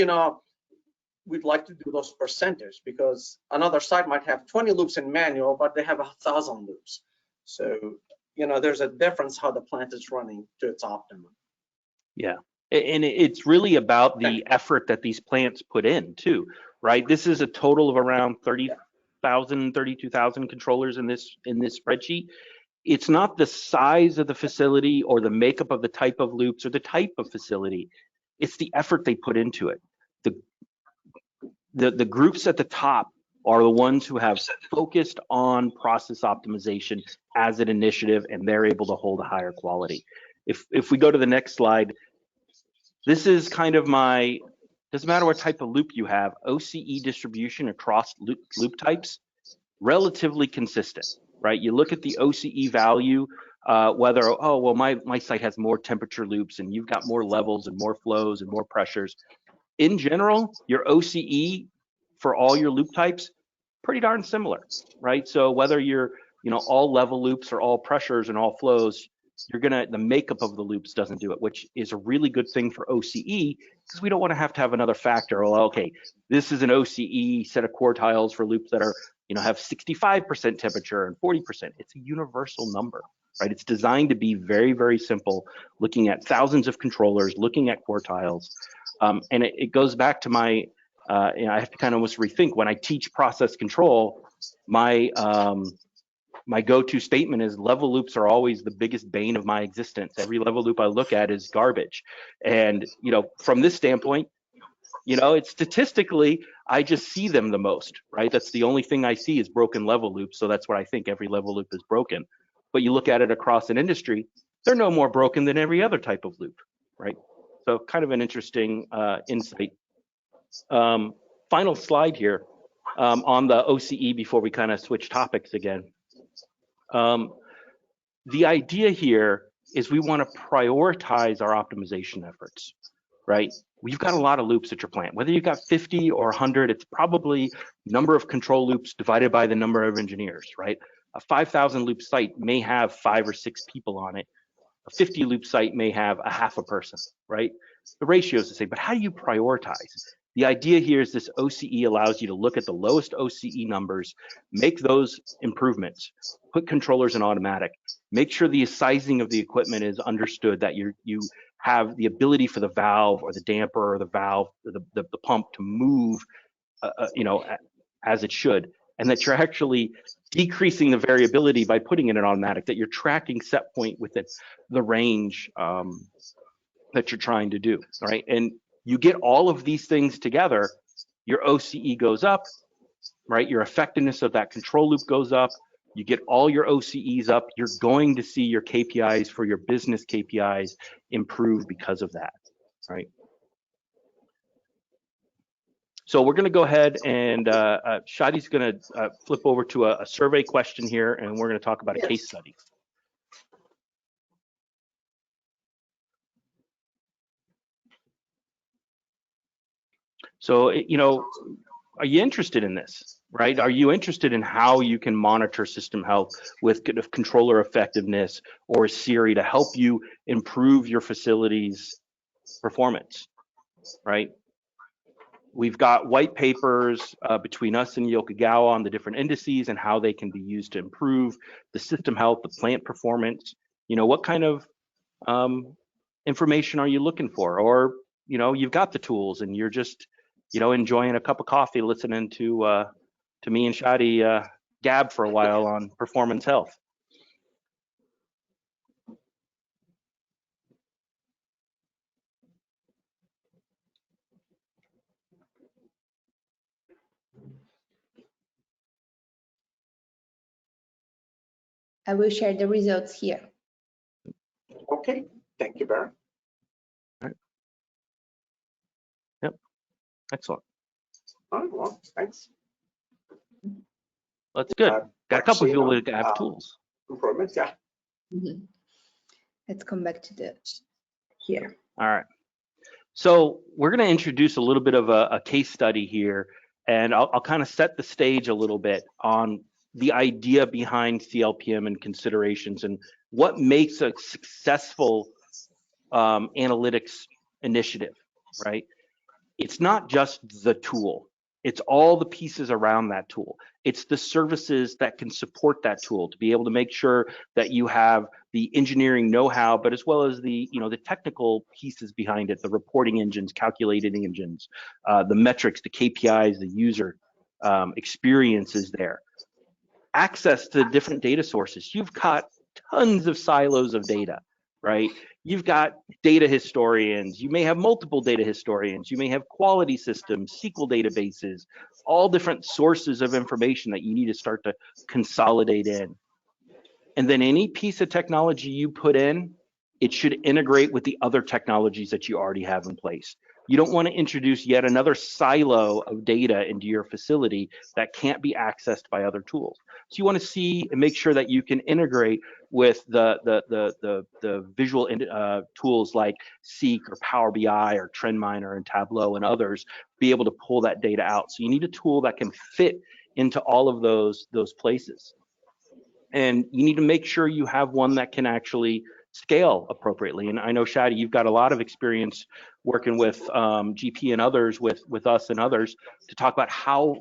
we'd like to do those percentages, because another site might have 20 loops in manual, but they have 1,000 loops. So, there's a difference how the plant is running to its optimum. Yeah, and it's really about the effort that these plants put in too, right? This is a total of around 30,000, 32,000 controllers in this spreadsheet. It's not the size of the facility or the makeup of the type of loops or the type of facility. It's the effort they put into it. The groups at the top are the ones who have focused on process optimization as an initiative, and they're able to hold a higher quality. If we go to the next slide, this is kind of doesn't matter what type of loop you have, OCE distribution across loop types, relatively consistent, right? You look at the OCE value, whether, oh, well, my site has more temperature loops and you've got more levels and more flows and more pressures. In general, your OCE for all your loop types, pretty darn similar, right? So whether you're, all level loops or all pressures and all flows, the makeup of the loops doesn't do it, which is a really good thing for OCE, because we don't want to have another factor. Well, okay, this is an OCE set of quartiles for loops that are, have 65% temperature and 40%. It's a universal number, right? It's designed to be very, very simple, looking at thousands of controllers, looking at quartiles. And it goes back to my, I have to kind of almost rethink when I teach process control, my go-to statement is level loops are always the biggest bane of my existence. Every level loop I look at is garbage. And, from this standpoint, it's statistically, I just see them the most, right? That's the only thing I see is broken level loops. So that's what I think, every level loop is broken. But you look at it across an industry, they're no more broken than every other type of loop, right? So kind of an interesting insight. Final slide here on the OCE before we kind of switch topics again. The idea here is we want to prioritize our optimization efforts, right? We've got a lot of loops at your plant. Whether you've got 50 or 100, it's probably number of control loops divided by the number of engineers, right? A 5,000 loop site may have 5 or 6 people on it. A 50 loop site may have a half a person, right? The ratio is the same, but how do you prioritize? The idea here is this OCE allows you to look at the lowest OCE numbers, make those improvements, put controllers in automatic, make sure the sizing of the equipment is understood, that you have the ability for the valve or the damper or the valve or the pump to move, as it should, and that you're actually decreasing the variability by putting it in automatic, that you're tracking set point within the range that you're trying to do, right? And you get all of these things together, your OCE goes up, right? Your effectiveness of that control loop goes up. You get all your OCEs up, you're going to see your KPIs for your business KPIs improve because of that, right? So we're going to go ahead and Shadi's going to flip over to a survey question here, and we're going to talk about a case study. So, are you interested in this, right? Are you interested in how you can monitor system health with controller effectiveness or Siri to help you improve your facility's performance, right? We've got white papers between us and Yokogawa on the different indices and how they can be used to improve the system health, the plant performance. What kind of information are you looking for? Or, you've got the tools and you're just enjoying a cup of coffee, listening to me and Shadi gab for a while on performance health. I will share the results here. Okay, thank you, Vera. All right. Yep, excellent. All right, well, thanks. That's good. Got a couple of people that have tools. Improvements, yeah. Mhm. Let's come back to the here. All right. So we're going to introduce a little bit of a case study here, and I'll kind of set the stage a little bit on the idea behind CLPM and considerations and what makes a successful analytics initiative, right? It's not just the tool. It's all the pieces around that tool. It's the services that can support that tool to be able to make sure that you have the engineering know-how, but as well as the the technical pieces behind it, the reporting engines, calculating engines, the metrics, the KPIs, the user experiences there. Access to different data sources. You've got tons of silos of data, right? You've got data historians. You may have multiple data historians. You may have quality systems, SQL databases, all different sources of information that you need to start to consolidate in. And then any piece of technology you put in, it should integrate with the other technologies that you already have in place. You don't want to introduce yet another silo of data into your facility that can't be accessed by other tools. So you want to see and make sure that you can integrate with the visual tools like Seek or Power BI or TrendMiner and Tableau and others, be able to pull that data out. So you need a tool that can fit into all of those places. And you need to make sure you have one that can actually scale appropriately. And I know, Shadi, you've got a lot of experience working with GP and others, with us and others, to talk about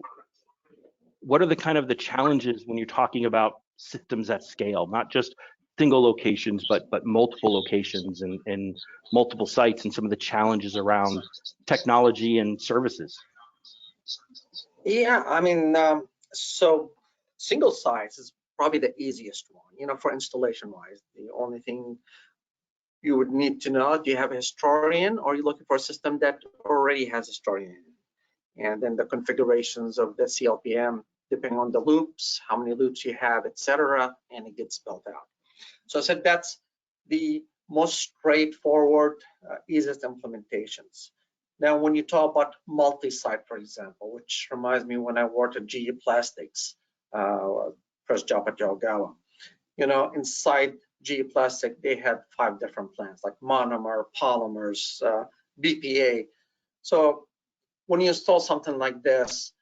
what are the kind of the challenges when you're talking about systems at scale, not just single locations, but multiple locations and multiple sites, and some of the challenges around technology and services. Yeah, I mean, so single sites is probably the easiest one, for installation wise. The only thing you would need to know, do you have a historian, or are you looking for a system that already has a historian? And then the configurations of the CLPM, depending on the loops, how many loops you have, etc., and it gets spelled out. So I said that's the most straightforward, easiest implementations. Now, when you talk about multi-site, for example, which reminds me when I worked at GE Plastics, first job at Yogawa, inside GE Plastic, they had 5 different plants, like monomer, polymers, BPA. So when you install something like this,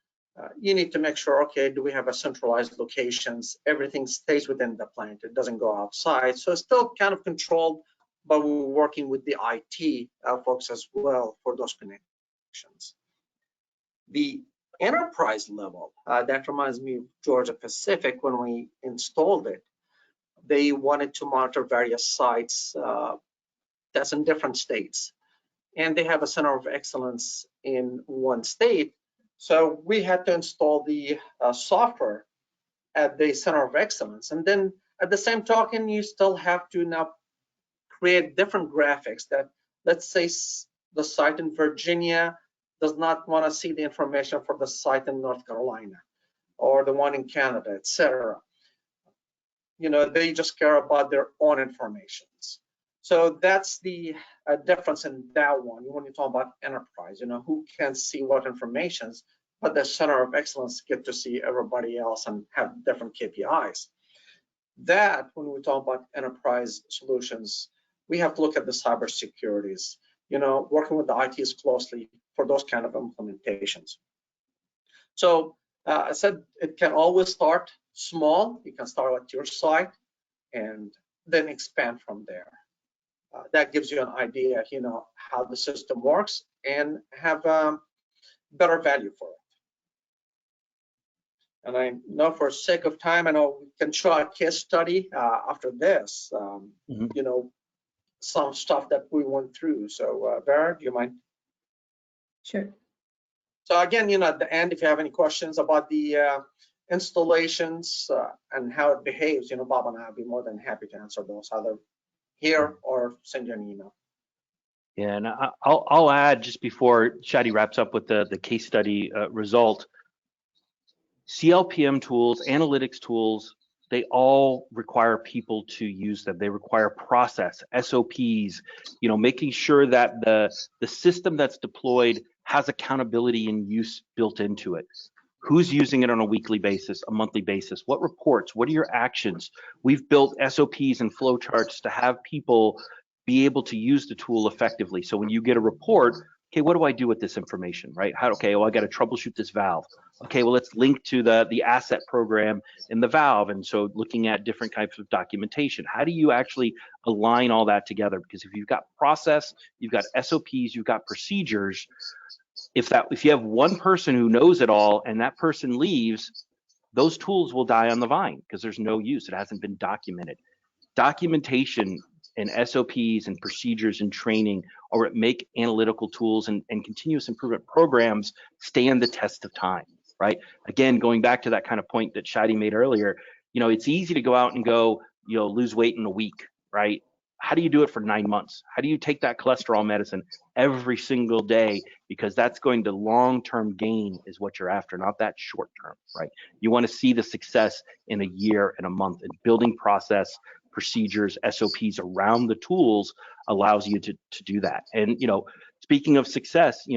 you need to make sure, okay, do we have a centralized locations? Everything stays within the plant. It doesn't go outside. So it's still kind of controlled, but we're working with the IT folks as well for those connections. The enterprise level, that reminds me of Georgia Pacific. When we installed it, they wanted to monitor various sites that's in different states. And they have a center of excellence in one state. So we had to install the software at the center of excellence. And then at the same token, you still have to now create different graphics that, let's say the site in Virginia does not want to see the information for the site in North Carolina or the one in Canada, etc. They just care about their own informations. So that's the difference in that one. When you talk about enterprise, who can see what informations, but the center of excellence get to see everybody else and have different KPIs. That, when we talk about enterprise solutions, we have to look at the cybersecurities, working with the ITs closely for those kind of implementations. So I said it can always start small. You can start at your site and then expand from there. That gives you an idea, how the system works and have better value for it. And I know for sake of time, I know we can show a case study after this, some stuff that we went through. So Vera, do you mind? Sure. So again, at the end, if you have any questions about the installations and how it behaves, Bob and I will be more than happy to answer those, either here or send you an email. Yeah, and I'll add just before Shadi wraps up with the case study result. CLPM tools, analytics tools they all require people to use them. They require process, SOPs, making sure that the system that's deployed has accountability and use built into it. Who's using it on a weekly basis, a monthly basis? What reports? What are your actions? We've built SOPs and flowcharts to have people be able to use the tool effectively. So when you get a report, okay, what do I do with this information, right? Okay, well, I got to troubleshoot this valve. Okay, well, let's link to the asset program in the valve. And so looking at different types of documentation. How do you actually align all that together? Because if you've got process, you've got SOPs, you've got procedures, if you have one person who knows it all and that person leaves, those tools will die on the vine because there's no use. It hasn't been documented. Documentation and SOPs and procedures and training or make analytical tools and continuous improvement programs stand the test of time, right? Again, going back to that kind of point that Shadi made earlier, it's easy to go out and go, lose weight in a week, right? How do you do it for 9 months? How do you take that cholesterol medicine every single day? Because that's going to long-term gain is what you're after, not that short-term, right? You want to see the success in a year and a month, and building process, procedures, SOPs around the tools allows you to do that. And, speaking of success,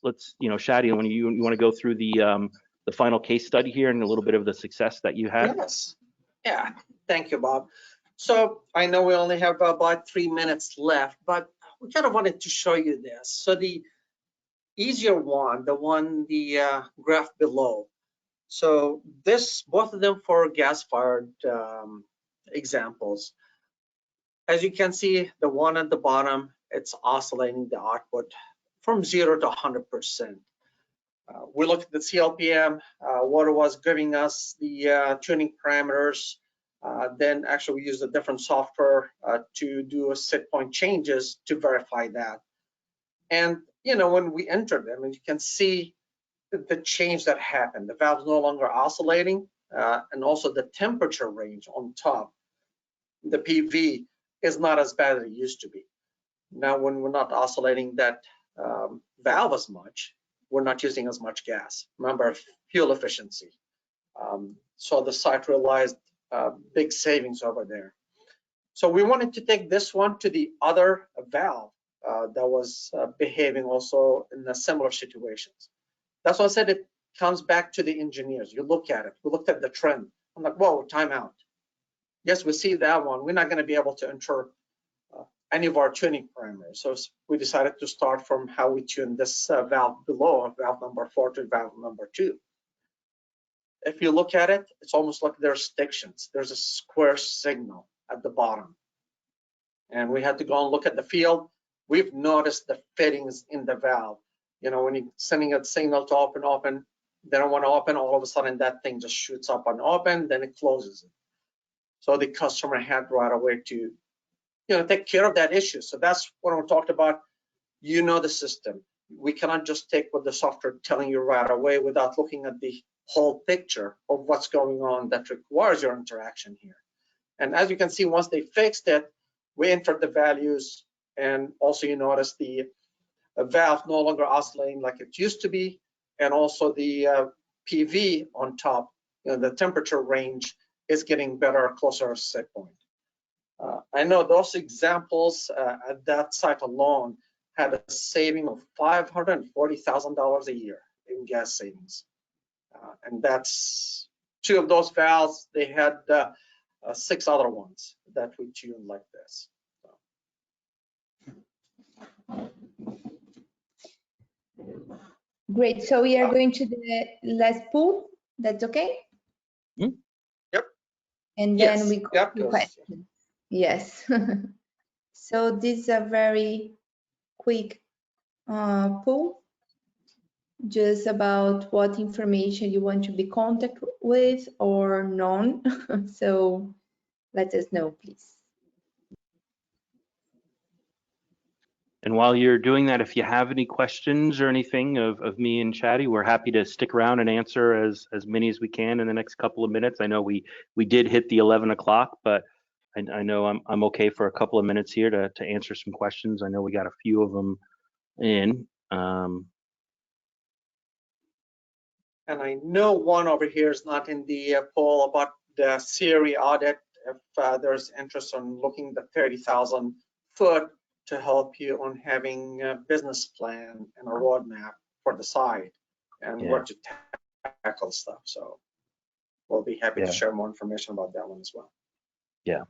let's, Shadi, when you want to go through the final case study here and a little bit of the success that you had? Yes. Yeah. Thank you, Bob. So I know we only have about 3 minutes left, but we kind of wanted to show you this. So the easier one, the graph below. So both of them for gas-fired examples. As you can see, the one at the bottom, it's oscillating the output from 0 to 100%. We looked at the CLPM, what it was giving us, the tuning parameters. Then actually we used a different software to do a set point changes to verify that. And when we entered them, you can see the change that happened. The valve's no longer oscillating, and also the temperature range on top, the PV, is not as bad as it used to be. Now, when we're not oscillating that valve as much, we're not using as much gas. Remember, fuel efficiency. So the site realized big savings over there. So we wanted to take this one to the other valve that was behaving also in a similar situations. That's why I said it comes back to the engineers. You look at it. We looked at the trend. I'm like, whoa, time out. Yes, we see that one. We're not going to be able to enter any of our tuning parameters. So we decided to start from how we tune this valve below, valve number 4 to valve number 2. If you look at it, it's almost like there's sections. There's a square signal at the bottom. And we had to go and look at the field. We've noticed the fittings in the valve. When you're sending a signal to open, they don't want to open, all of a sudden that thing just shoots up and open, then it closes it. So the customer had right away to take care of that issue. So that's what we talked about. The system. We cannot just take what the software telling you right away without looking at the whole picture of what's going on that requires your interaction here. And as you can see, once they fixed it, we entered the values, and also you notice the valve no longer oscillating like it used to be, and also the PV on top, the temperature range is getting better, closer to set point. I know those examples at that site alone had a saving of $540,000 a year in gas savings. And that's 2 of those valves. They had 6 other ones that we tuned like this. Great. So we are going to the last pool. That's okay? Yep. And then Yes. we go Yep. to questions. Yes. So this is a very quick poll, just about what information you want to be contact with or none. So let us know, please. And while you're doing that, if you have any questions or anything of me and Shadi, we're happy to stick around and answer as many as we can in the next couple of minutes. I know we did hit the 11 o'clock, but I know I'm okay for a couple of minutes here to answer some questions. I know we got a few of them in. And I know one over here is not in the poll about the SERI audit if there's interest on looking at the 30,000 foot to help you on having a business plan and a roadmap for the site and where to tackle stuff. So we'll be happy to share more information about that one as well. Yeah.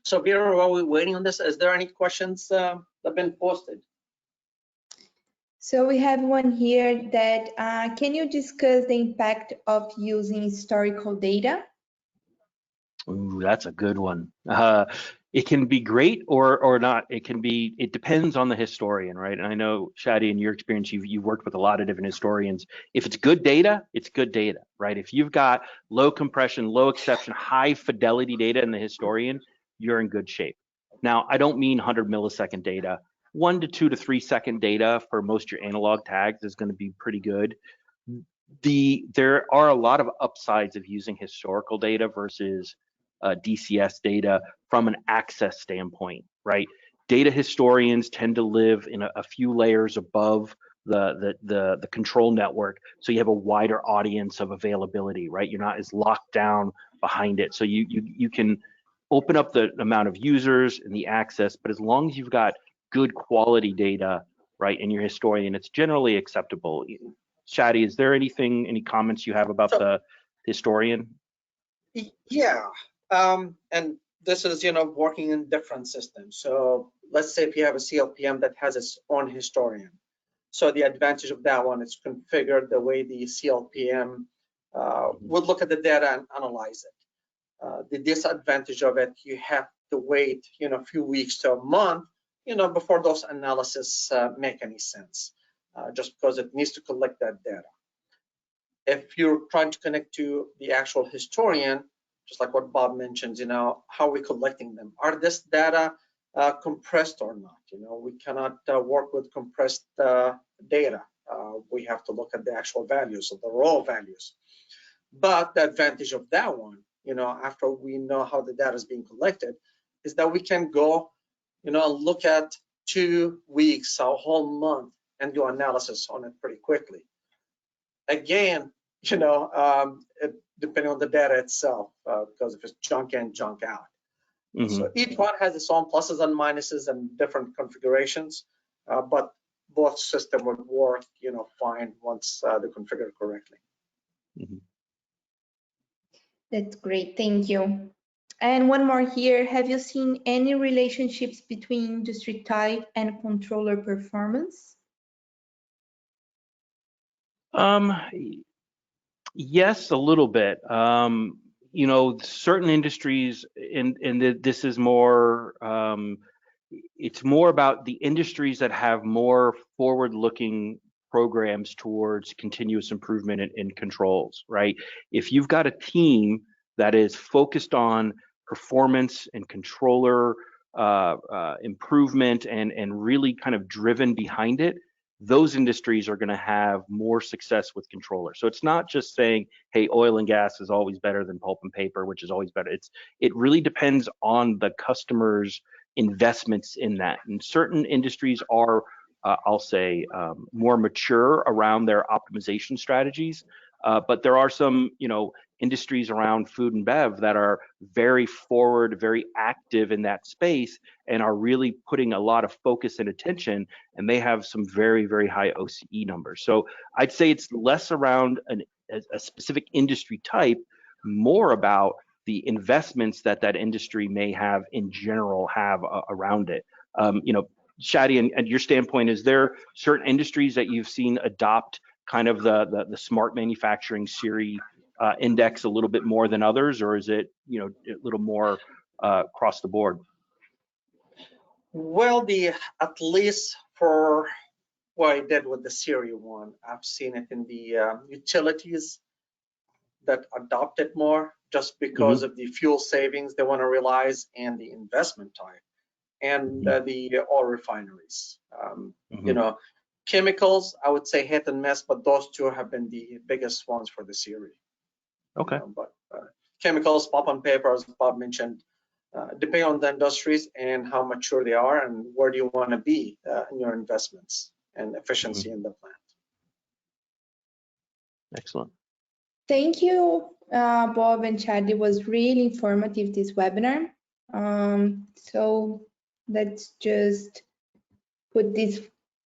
So Vera, while we're waiting on this, is there any questions that have been posted? So we have one here that, can you discuss the impact of using historical data? Ooh, that's a good one. It can be great or not. It depends on the historian, right? And I know, Shadi, in your experience, you've worked with a lot of different historians. If it's good data, it's good data, right? If you've got low compression, low exception, high fidelity data in the historian, you're in good shape. Now, I don't mean 100 millisecond data. 1 to 2 to 3 second data for most of your analog tags is going to be pretty good. There are a lot of upsides of using historical data versus DCS data from an access standpoint, right? Data historians tend to live in a few layers above the control network, so you have a wider audience of availability, right? You're not as locked down behind it, so you can open up the amount of users and the access, but as long as you've got good quality data, right, in your historian, it's generally acceptable. Shadi, is there any comments you have about the historian? Yeah, and this is, working in different systems. So let's say if you have a CLPM that has its own historian. So the advantage of that one is configured the way the CLPM would look at the data and analyze it. The disadvantage of it, you have to wait, a few weeks to a month, before those analysis make any sense, just because it needs to collect that data. If you're trying to connect to the actual historian, just like what Bob mentioned, how are we collecting them? Are this data compressed or not? We cannot work with compressed data. We have to look at the actual values, of the raw values. But the advantage of that one, after we know how the data is being collected, is that we can go, and look at 2 weeks, a whole month, and do analysis on it pretty quickly. Again, depending on the data itself, because if it's junk in, junk out. So each one has its own pluses and minuses and different configurations, but both systems would work, fine once they're configured correctly. That's great, thank you. And one more here, have you seen any relationships between industry type and controller performance? Yes, a little bit. Certain industries, and this is more, it's more about the industries that have more forward-looking programs towards continuous improvement in controls, right? If you've got a team that is focused on performance and controller improvement and really kind of driven behind it, those industries are going to have more success with controllers. So it's not just saying, hey, oil and gas is always better than pulp and paper, which is always better. It really depends on the customer's investments in that. And certain industries are, I'll say, more mature around their optimization strategies. But there are some, industries around food and bev that are very forward, very active in that space and are really putting a lot of focus and attention, and they have some very, very high OCE numbers. So I'd say it's less around a specific industry type, more about the investments that industry may have in general have around it. Shadi, and your standpoint, is there certain industries that you've seen adopt kind of the smart manufacturing SERI index a little bit more than others, or is it a little more across the board? Well, at least for what I did with the SERI one, I've seen it in the utilities that adopt it more, just because of the fuel savings they want to realize and the investment type, and the oil refineries. Chemicals, I would say hit and miss, but those two have been the biggest ones for the SERI. Okay. But chemicals, pulp and paper, as Bob mentioned, depending on the industries and how mature they are and where do you want to be in your investments. and efficiency in the plant. Excellent. Thank you, Bob and Chad. It was really informative, this webinar. So let's just put this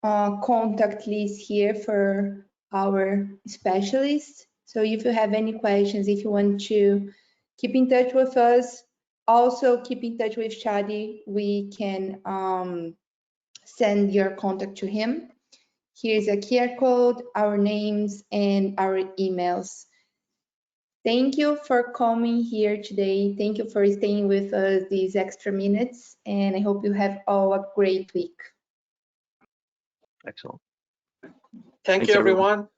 contact list here for our specialists. So if you have any questions, if you want to keep in touch with us, also keep in touch with Shadi. We can send your contact to him. Here's a QR code, our names, and our emails. Thank you for coming here today. Thank you for staying with us these extra minutes, and I hope you have all a great week. Excellent. Thank Thanks, you, everyone. everyone.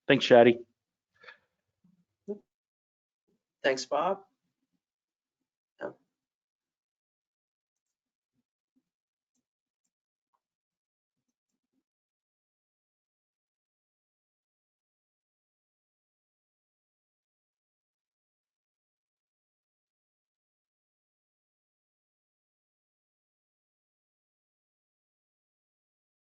Thanks, Shadi. Thanks, Bob.